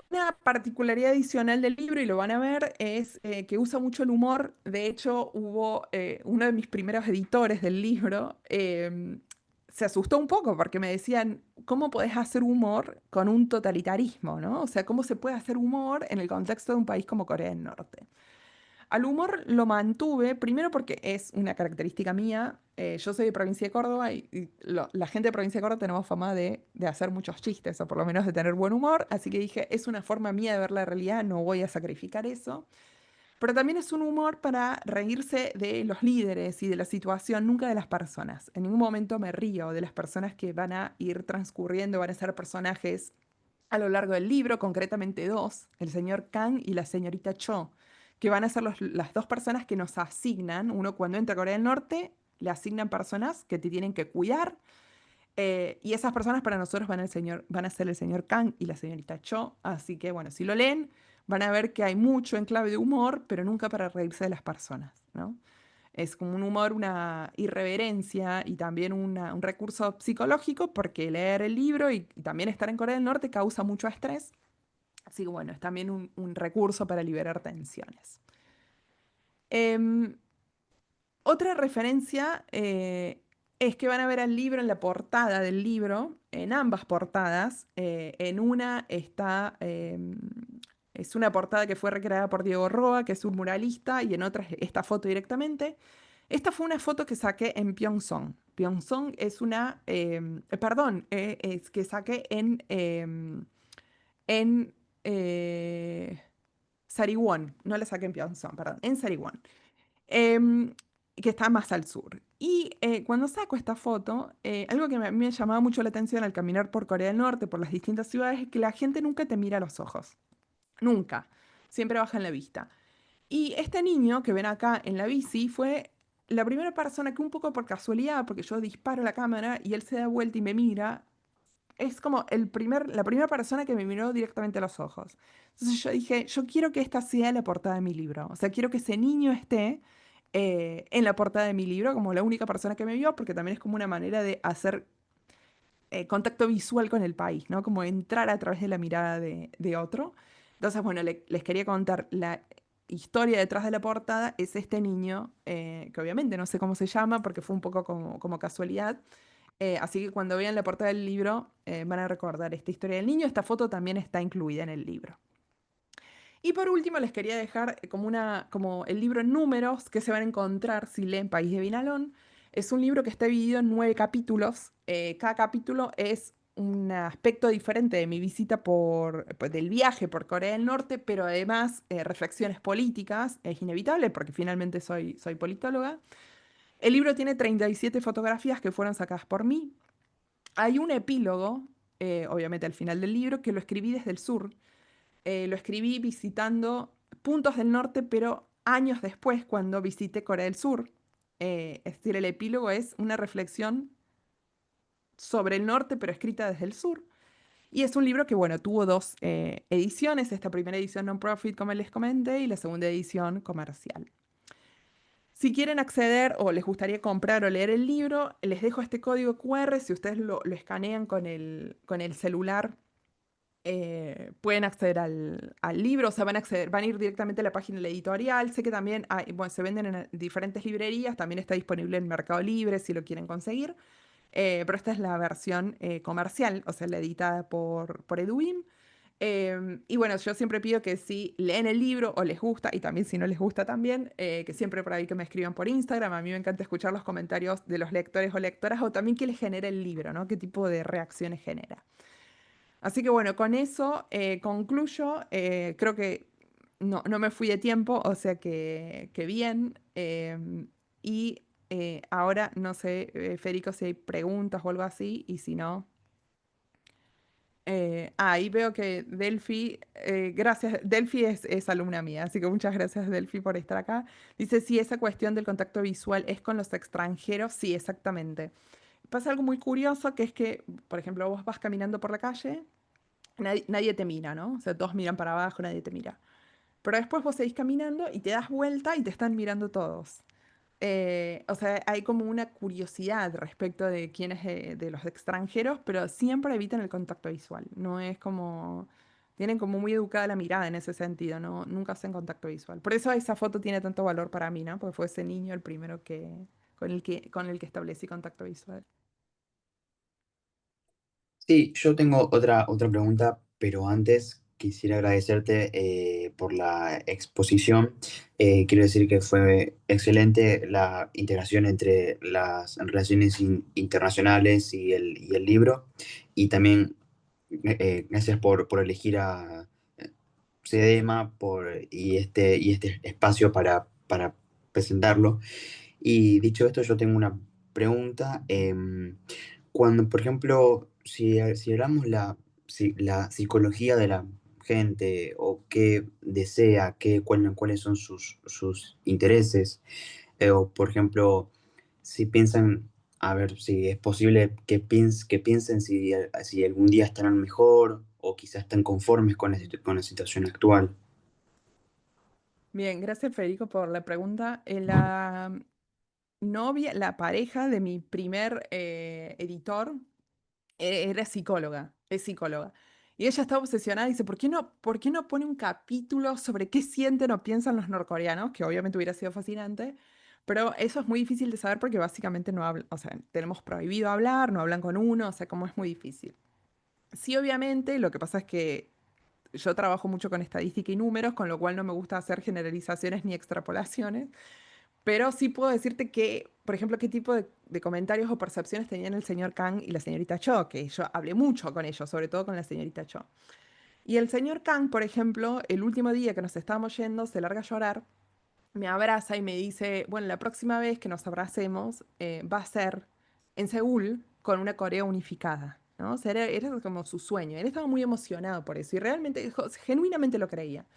Una particularidad adicional del libro, y lo van a ver, es que usa mucho el humor. De hecho, hubo uno de mis primeros editores del libro, se asustó un poco porque me decían, ¿cómo podés hacer humor con un totalitarismo, ¿no? O sea, ¿cómo se puede hacer humor en el contexto de un país como Corea del Norte? Al humor lo mantuve, primero porque es una característica mía. Yo soy de provincia de Córdoba y la gente de provincia de Córdoba tenemos fama de hacer muchos chistes, o por lo menos de tener buen humor. Así que dije, es una forma mía de ver la realidad, no voy a sacrificar eso. Pero también es un humor para reírse de los líderes y de la situación, nunca de las personas. En ningún momento me río de las personas que van a ir transcurriendo, van a ser personajes a lo largo del libro, concretamente dos, el señor Kang y la señorita Cho, que van a ser las dos personas que nos asignan. Uno cuando entra a Corea del Norte, le asignan personas que te tienen que cuidar, y esas personas para nosotros van a ser el señor Kang y la señorita Cho. Así que bueno, si lo leen, van a ver que hay mucho en clave de humor, pero nunca para reírse de las personas, ¿no? Es como un humor, una irreverencia y también un recurso psicológico, porque leer el libro y también estar en Corea del Norte causa mucho estrés. Así que bueno, es también un recurso para liberar tensiones. Em, Otra referencia, es que van a ver al libro en la portada del libro, en ambas portadas. En una está, es una portada que fue recreada por Diego Roa, que es un muralista, y en otra es esta foto directamente. Esta fue una foto que saqué en Pyeongseong. Pyeongseong es una, perdón, es que saqué en Sariwon. No la saqué en Pyeongseong, perdón, en Sariwon, em, que está más al sur. Y cuando saco esta foto, algo que me llamaba mucho la atención al caminar por Corea del Norte, por las distintas ciudades, es que la gente nunca te mira a los ojos. Nunca. Siempre bajan la vista. Y este niño que ven acá en la bici fue la primera persona que, un poco por casualidad, porque yo disparo la cámara y él se da vuelta y me mira, es como la primera persona que me miró directamente a los ojos. Entonces yo dije, yo quiero que esta sea la portada de mi libro. O sea, quiero que ese niño esté en la portada de mi libro como la única persona que me vio, porque también es como una manera de hacer contacto visual con el país, ¿no? Como entrar a través de la mirada de otro. Entonces, bueno, les quería contar la historia detrás de la portada. Es este niño, que obviamente no sé cómo se llama porque fue un poco como casualidad. Así que cuando vean la portada del libro, van a recordar esta historia del niño. Esta foto también está incluida en el libro. Y por último, les quería dejar como el libro en números que se van a encontrar si leen País de Vinalón. Es un libro que está dividido en 9 capítulos. Cada capítulo es un aspecto diferente de mi visita pues, del viaje por Corea del Norte, pero además reflexiones políticas. Es inevitable porque finalmente soy politóloga. El libro tiene 37 fotografías que fueron sacadas por mí. Hay un epílogo, obviamente al final del libro, que lo escribí desde el sur. Lo escribí visitando puntos del norte, pero años después, cuando visité Corea del Sur. Es decir, el epílogo es una reflexión sobre el norte, pero escrita desde el sur. Y es un libro que, bueno, tuvo dos ediciones, esta primera edición non-profit, como les comenté, y la segunda edición comercial. Si quieren acceder o les gustaría comprar o leer el libro, les dejo este código QR. Si ustedes lo escanean con el celular, pueden acceder al libro, o sea, van a ir directamente a la página de la editorial. Sé que también bueno, se venden en diferentes librerías, también está disponible en Mercado Libre si lo quieren conseguir. Pero esta es la versión comercial, o sea, la editada por Edwin. Y bueno, yo siempre pido que si leen el libro o les gusta, y también si no les gusta también, que siempre por ahí que me escriban por Instagram. A mí me encanta escuchar los comentarios de los lectores o lectoras, o también qué les genera el libro, ¿no? Qué tipo de reacciones genera. Así que bueno, con eso concluyo. Creo que no me fui de tiempo, o sea que bien. Y ahora no sé, Federico, si hay preguntas o algo así, y si no. Ahí veo que Delphi, gracias, Delphi es alumna mía, así que muchas gracias Delphi por estar acá. Dice, si esa cuestión del contacto visual es con los extranjeros, sí, exactamente. Pasa algo muy curioso, que es que, por ejemplo, vos vas caminando por la calle, nadie te mira, ¿no? O sea, todos miran para abajo, nadie te mira. Pero después vos seguís caminando y te das vuelta y te están mirando todos. O sea, hay como una curiosidad respecto de quiénes de los extranjeros, pero siempre evitan el contacto visual. No es como... Tienen como muy educada la mirada en ese sentido, ¿no? Nunca hacen contacto visual. Por eso esa foto tiene tanto valor para mí, ¿no? Porque fue ese niño el primero con el que establecí contacto visual. Sí, yo tengo otra pregunta, pero antes quisiera agradecerte por la exposición. Quiero decir que fue excelente la integración entre las relaciones internacionales y el libro. Y también gracias por elegir Sedema y este espacio para presentarlo. Y dicho esto, yo tengo una pregunta. Cuando, por ejemplo, si hablamos la psicología de la gente o qué desea, cuáles son sus intereses, o por ejemplo, si piensan, a ver, si es posible que piensen si algún día estarán mejor o quizás están conformes con con la situación actual. Bien, gracias Federico por la pregunta. La novia, la pareja de mi primer editor era psicóloga, es psicóloga. Y ella estaba obsesionada y dice, por qué no pone un capítulo sobre qué sienten o piensan los norcoreanos? Que obviamente hubiera sido fascinante, pero eso es muy difícil de saber porque básicamente no hablan, o sea, tenemos prohibido hablar, no hablan con uno, o sea, como es muy difícil. Sí, obviamente, lo que pasa es que yo trabajo mucho con estadística y números, con lo cual no me gusta hacer generalizaciones ni extrapolaciones, pero sí puedo decirte que, por ejemplo, qué tipo de comentarios o percepciones tenían el señor Kang y la señorita Cho, que yo hablé mucho con ellos, sobre todo con la señorita Cho. Y el señor Kang, por ejemplo, el último día que nos estábamos yendo, se larga a llorar, me abraza y me dice, bueno, la próxima vez que nos abracemos va a ser en Seúl con una Corea unificada, ¿no? O sea, era como su sueño. Él estaba muy emocionado por eso y realmente, genuinamente lo creía.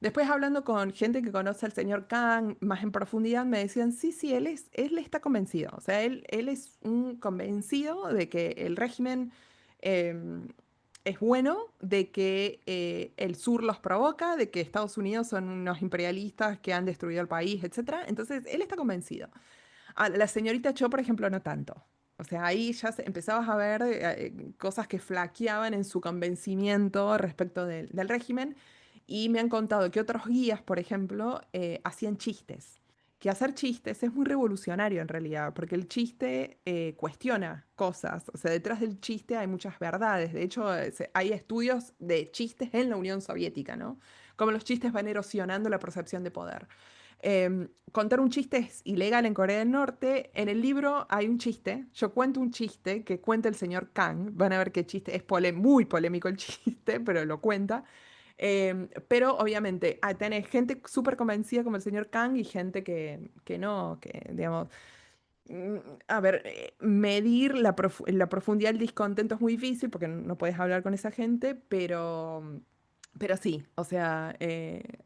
Después hablando con gente que conoce al señor Kang más en profundidad, me decían, sí, sí, él está convencido. O sea, él es un convencido de que el régimen em, es bueno, de que el sur los provoca, de que Estados Unidos son unos imperialistas que han destruido el país, etcétera. Entonces, él está convencido. A la señorita Cho, por ejemplo, no tanto. O sea, ahí ya empezabas a ver cosas que flaqueaban en su convencimiento respecto del régimen. Y me han contado que otros guías, por ejemplo, hacían chistes. Que hacer chistes es muy revolucionario en realidad, porque el chiste cuestiona cosas. O sea, detrás del chiste hay muchas verdades. De hecho, hay estudios de chistes en la Unión Soviética, ¿no? Cómo los chistes van erosionando la percepción de poder. Contar un chiste es ilegal en Corea del Norte. En el libro hay un chiste. Yo cuento un chiste que cuenta el señor Kang. Van a ver qué chiste. Es muy polémico el chiste, pero lo cuenta. Pero obviamente tenés gente súper convencida como el señor Kang y gente que no, que digamos, mm, a ver, medir la profundidad del descontento es muy difícil porque no puedes hablar con esa gente, pero sí, o sea,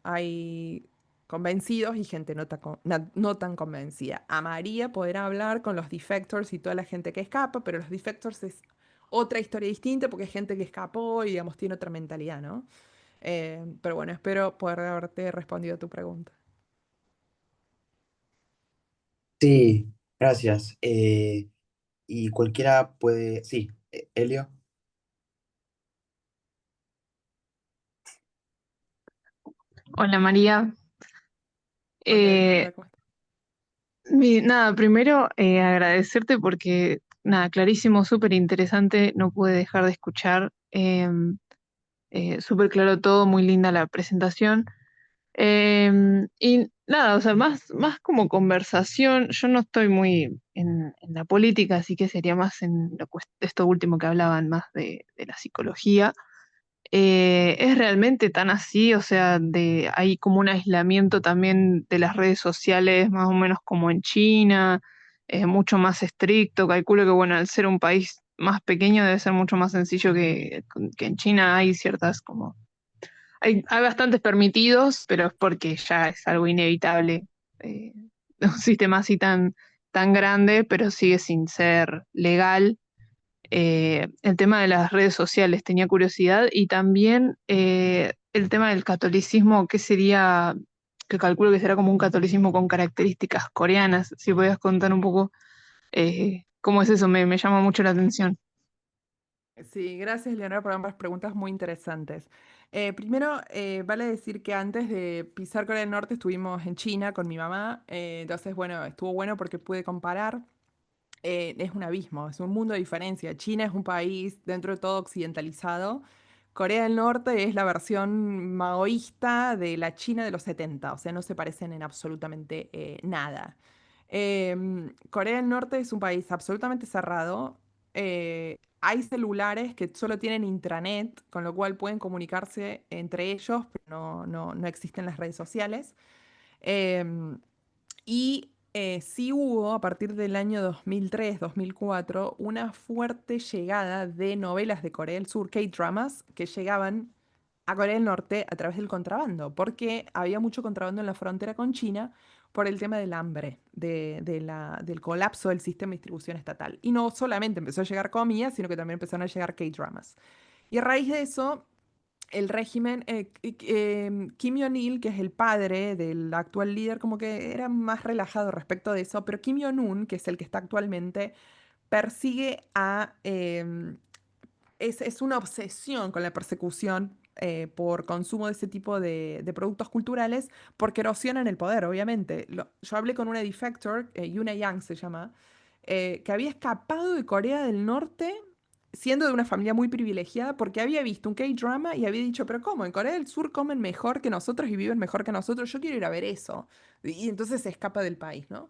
hay convencidos y gente no tan convencida. Amaría poder hablar con los defectors y toda la gente que escapa, pero los defectors es otra historia distinta porque es gente que escapó y, digamos, tiene otra mentalidad, ¿no? Pero bueno, espero poder haberte respondido a tu pregunta. Sí, gracias. Y cualquiera puede, sí, Elio. Hola María. Hola, Eh, hola, ¿cómo estás? nada, primero agradecerte porque, nada, clarísimo, súper interesante, no pude dejar de escuchar, súper claro todo, muy linda la presentación. Y nada, o sea, más como conversación, yo no estoy muy en la política, así que sería más en esto último que hablaban, más de la psicología. ¿Es realmente tan así? O sea, hay como un aislamiento también de las redes sociales, más o menos como en China, es mucho más estricto. Calculo que, bueno, al ser un país más pequeño debe ser mucho más sencillo que en China hay ciertas como... hay bastantes permitidos, pero es porque ya es algo inevitable. eh, un sistema así tan grande, pero sigue sin ser legal. El tema de las redes sociales, tenía curiosidad, y también el tema del catolicismo, que sería, que calculo que será como un catolicismo con características coreanas, si podías contar un poco cómo es eso, me llama mucho la atención. Sí, gracias, Leonora, por ambas preguntas muy interesantes. Primero, vale decir que antes de pisar Corea del Norte estuvimos en China con mi mamá, entonces, bueno, estuvo bueno porque pude comparar. Es un abismo, es un mundo de diferencia. China es un país dentro de todo occidentalizado. Corea del Norte es la versión maoísta de la China de los 70, o sea, no se parecen en absolutamente nada. Corea del Norte es un país absolutamente cerrado, hay celulares que solo tienen intranet, con lo cual pueden comunicarse entre ellos, pero no existen las redes sociales. Em, sí hubo, a partir del año 2003-2004, una fuerte llegada de novelas de Corea del Sur, K-dramas, que llegaban a Corea del Norte a través del contrabando, porque había mucho contrabando en la frontera con China por el tema del hambre, del colapso del sistema de distribución estatal. Y no solamente empezó a llegar comida, sino que también empezaron a llegar K-dramas. Y a raíz de eso, el régimen, Kim Jong-il, que es el padre del actual líder, como que era más relajado respecto de eso, pero Kim Jong-un, que es el que está actualmente, persigue es una obsesión con la persecución por consumo de ese tipo de productos culturales porque erosionan el poder, obviamente. Yo hablé con una defector, Yuna Yang se llama, que había escapado de Corea del Norte siendo de una familia muy privilegiada porque había visto un K-drama y había dicho, pero ¿cómo? En Corea del Sur comen mejor que nosotros y viven mejor que nosotros, yo quiero ir a ver eso. Y entonces se escapa del país, ¿no?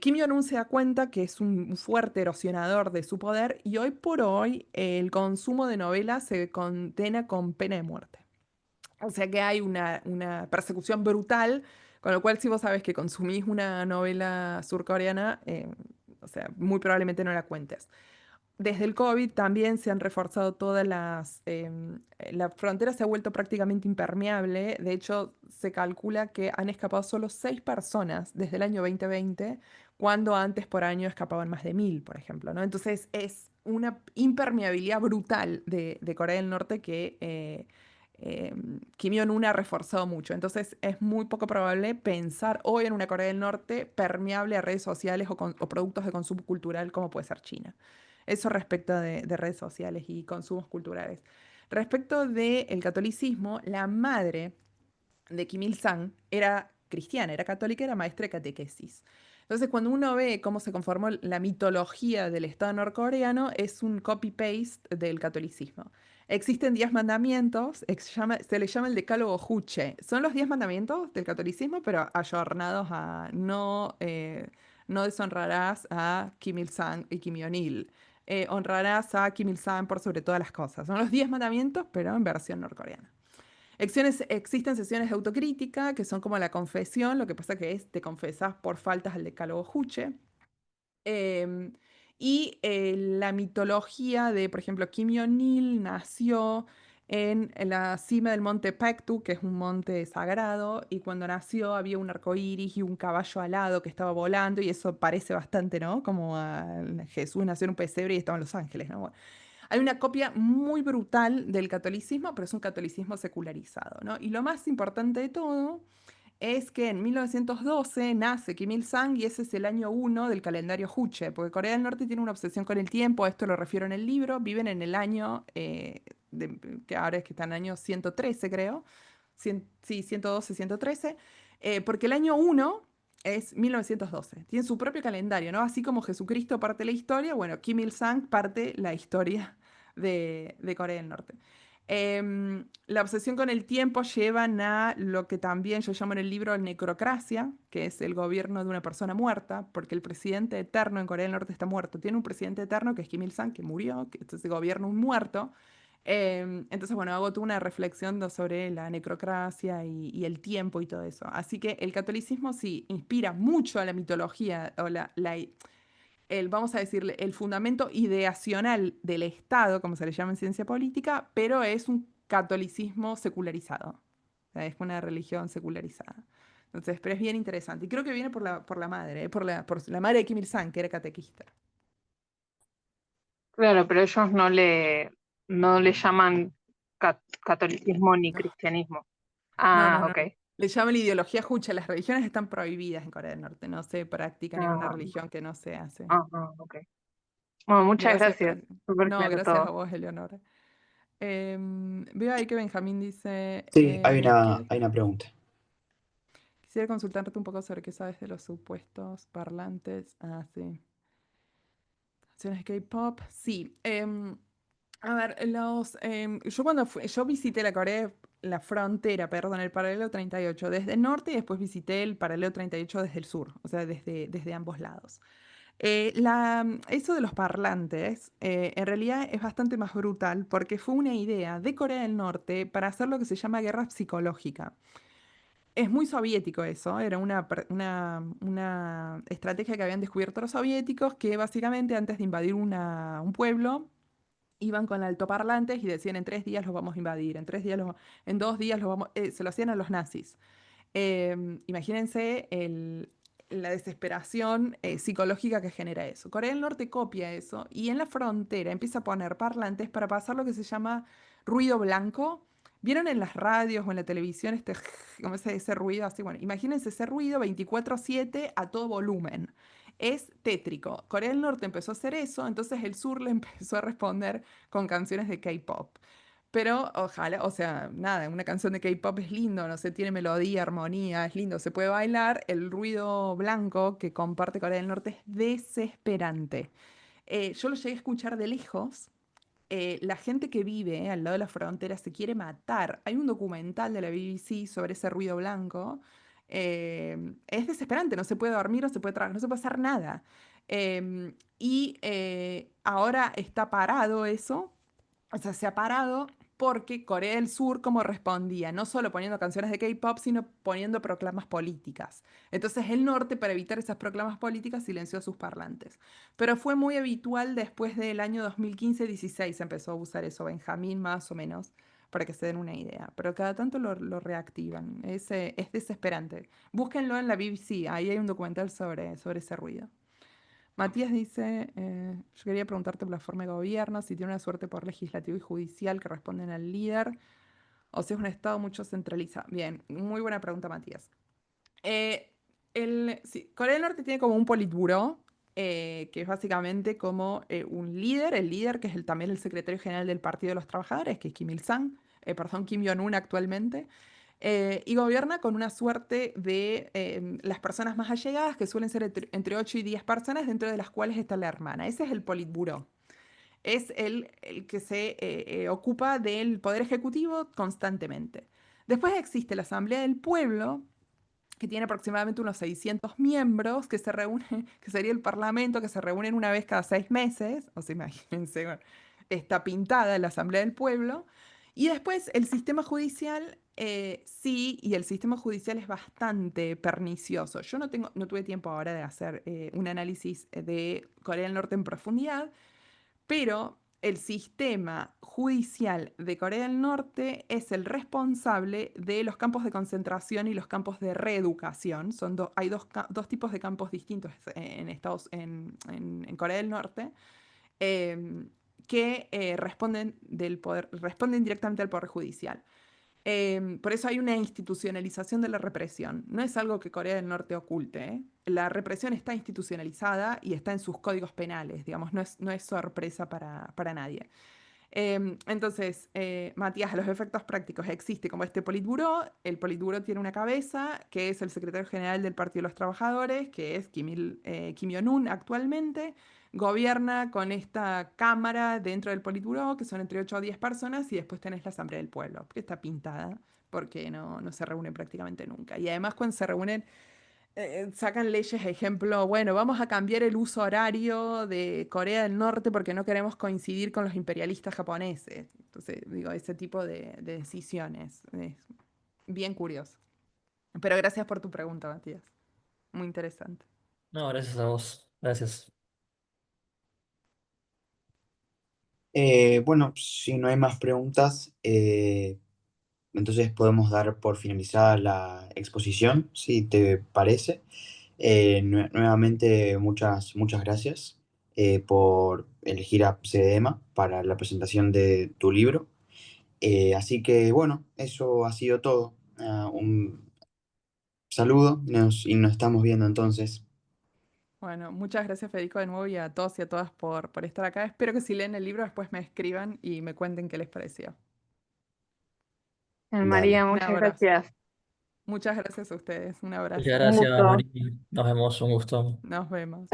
Kim Jong-un se da cuenta que es un fuerte erosionador de su poder y hoy por hoy el consumo de novelas se condena con pena de muerte. O sea que hay una persecución brutal, con lo cual si vos sabes que consumís una novela surcoreana, o sea, muy probablemente no la cuentes. Desde el COVID también se han reforzado todas la frontera se ha vuelto prácticamente impermeable. De hecho, se calcula que han escapado solo 6 personas desde el año 2020, cuando antes por año escapaban más de 1000, por ejemplo, ¿no? Entonces es una impermeabilidad brutal de Corea del Norte que Kim Jong-un ha reforzado mucho. Entonces es muy poco probable pensar hoy en una Corea del Norte permeable a redes sociales o productos de consumo cultural como puede ser China. Eso respecto de redes sociales y consumos culturales. Respecto del catolicismo, la madre de Kim Il-sung era cristiana, era católica, era maestra de catequesis. Entonces, cuando uno ve cómo se conformó la mitología del Estado norcoreano, es un copy-paste del catolicismo. Existen 10 mandamientos, se le llama el decálogo Juche. Son los 10 mandamientos del catolicismo, pero ayornados a no deshonrarás a Kim Il-sung y Kim Jong-il. Honrarás a Kim Il-sung por sobre todas las cosas. Son los 10 mandamientos, pero en versión norcoreana. Existen sesiones de autocrítica que son como la confesión, lo que pasa que es te confesás por faltas al decálogo Juche. Em, la mitología de, por ejemplo, Kim Jong-il nació en la cima del monte Paektu, que es un monte sagrado, y cuando nació había un arco iris y un caballo alado que estaba volando, y eso parece bastante, ¿no? Como Jesús nació en un pesebre y estaba en Los Ángeles, ¿no? Bueno, hay una copia muy brutal del catolicismo, pero es un catolicismo secularizado, ¿no? Y lo más importante de todo es que en 1912 nace Kim Il-sung y ese es el año 1 del calendario Juche, porque Corea del Norte tiene una obsesión con el tiempo, a esto lo refiero en el libro, viven en el año, que ahora es que está en el año 113 creo, sí, 112, 113, porque el año 1 es 1912, tiene su propio calendario, ¿no? Así como Jesucristo parte la historia, bueno, Kim Il-sung parte la historia de Corea del Norte. La obsesión con el tiempo llevan a lo que también yo llamo en el libro necrocracia, que es el gobierno de una persona muerta, porque el presidente eterno en Corea del Norte está muerto. Tiene un presidente eterno que es Kim Il-sung, que murió, que entonces gobierna un muerto. Entonces, bueno, hago toda una reflexión sobre la necrocracia y el tiempo y todo eso. Así que el catolicismo sí inspira mucho a la mitología o vamos a decirle, el fundamento ideacional del Estado, como se le llama en ciencia política, pero es un catolicismo secularizado. O sea, es una religión secularizada. Entonces, pero es bien interesante. Y creo que viene por la madre, por la madre de Kim Il-sung, que era catequista. Claro, pero ellos no le llaman catolicismo ni No, cristianismo. no, no, Ah, no. ok. Le llaman ideología jucha. Las religiones están prohibidas en Corea del Norte. No se practica ninguna Ah, religión que no se hace. ok. Bueno, muchas Gracias. gracias. Súper No, claro gracias a todo. vos, Eleonora. Veo ahí que Benjamín dice Sí, que hay una pregunta. quisiera consultarte un poco sobre qué sabes de los supuestos parlantes. Ah, sí. Canciones K-pop. Sí. A ver, yo cuando yo visité la frontera, perdón, el paralelo 38 desde el norte y después visité el paralelo 38 desde el sur, o sea, desde ambos lados. Eso de los parlantes, en realidad es bastante más brutal porque fue una idea de Corea del Norte para hacer lo que se llama guerra psicológica. Es muy soviético eso, era una estrategia que habían descubierto los soviéticos que básicamente antes de invadir un pueblo iban con altoparlantes y decían en 3 días los vamos a invadir, en 2 días los vamos, se lo hacían a los nazis. Imagínense la desesperación psicológica que genera eso. Corea del Norte copia eso y en la frontera empieza a poner parlantes para pasar lo que se llama ruido blanco. ¿Vieron en las radios o en la televisión como ese ruido así? Bueno, imagínense ese ruido 24/7 a todo volumen. Es tétrico. Corea del Norte empezó a hacer eso, entonces el sur le empezó a responder con canciones de K-pop. Pero ojalá, o sea, nada, una canción de K-pop es lindo, no sé, tiene melodía, armonía, es lindo, se puede bailar. El ruido blanco que comparte Corea del Norte es desesperante. Yo lo llegué a escuchar de lejos. La gente que vive al lado de la frontera se quiere matar. Hay un documental de la BBC sobre ese ruido blanco. Es desesperante, no se puede dormir, no se puede trabajar, no se puede hacer nada. Ahora está parado eso, o sea, se ha parado porque Corea del Sur como respondía, no solo poniendo canciones de K-pop, sino poniendo proclamas políticas. Entonces el norte, para evitar esas proclamas políticas, silenció sus parlantes. Pero fue muy habitual después del año 2015-16, empezó a usar eso, Benjamín más o menos, para que se den una idea. Pero cada tanto lo reactivan. Es desesperante. Búsquenlo en la BBC, ahí hay un documental sobre ese ruido. Matías dice, yo quería preguntarte por la forma de gobierno, si tiene una suerte por legislativo y judicial que responden al líder, o si es un Estado mucho centraliza. Bien, muy buena pregunta, Matías. Sí, Corea del Norte tiene como un politburó, que es básicamente como un líder, el líder que es también el secretario general del Partido de los Trabajadores, que es Kim Il-sung, perdón, Kim Jong-un actualmente, y gobierna con una suerte de las personas más allegadas, que suelen ser entre 8 y 10 personas, dentro de las cuales está la hermana. Ese es el politburó. Es el que se ocupa del poder ejecutivo constantemente. Después existe la Asamblea del Pueblo, que tiene aproximadamente unos 600 miembros, que se reúnen, que sería el Parlamento, que se reúnen una vez cada 6 meses, o sea, imagínense, bueno, está pintada la Asamblea del Pueblo, y después el sistema judicial, sí, y el sistema judicial es bastante pernicioso. Yo no tuve tiempo ahora de hacer un análisis de Corea del Norte en profundidad, pero el sistema judicial de Corea del Norte es el responsable de los campos de concentración y los campos de reeducación. Hay dos tipos de campos distintos en Corea del Norte, em, que responden directamente al Poder Judicial. Por eso hay una institucionalización de la represión. No es algo que Corea del Norte oculte, ¿eh? La represión está institucionalizada y está en sus códigos penales, digamos, no es sorpresa para nadie. Entonces, Matías, a los efectos prácticos existe como este Politburó. El Politburó tiene una cabeza, que es el secretario general del Partido de los Trabajadores, que es Kim Jong-un actualmente. Gobierna con esta cámara dentro del Politburó, que son entre 8 o 10 personas, y después tenés la Asamblea del Pueblo, que está pintada, porque no se reúnen prácticamente nunca. Y además cuando se reúnen sacan leyes, ejemplo, bueno, vamos a cambiar el uso horario de Corea del Norte porque no queremos coincidir con los imperialistas japoneses. Entonces, digo, ese tipo de decisiones. Es bien curioso. Pero gracias por tu pregunta, Matías. Muy interesante. No, gracias a vos. Gracias. Bueno, si no hay más preguntas, entonces podemos dar por finalizada la exposición, si te parece. Nuevamente, muchas gracias por elegir a CDEMA para la presentación de tu libro. Así que bueno, eso ha sido todo. Un saludo y nos estamos viendo entonces. Bueno, muchas gracias Federico de nuevo y a todos y a todas por estar acá. Espero que si leen el libro después me escriban y me cuenten qué les pareció. Dale. María, Un muchas abrazo. gracias. Muchas gracias a ustedes. Un Muchas abrazo. Un gracias, gusto. Moni. Nos vemos, un gusto. Nos vemos.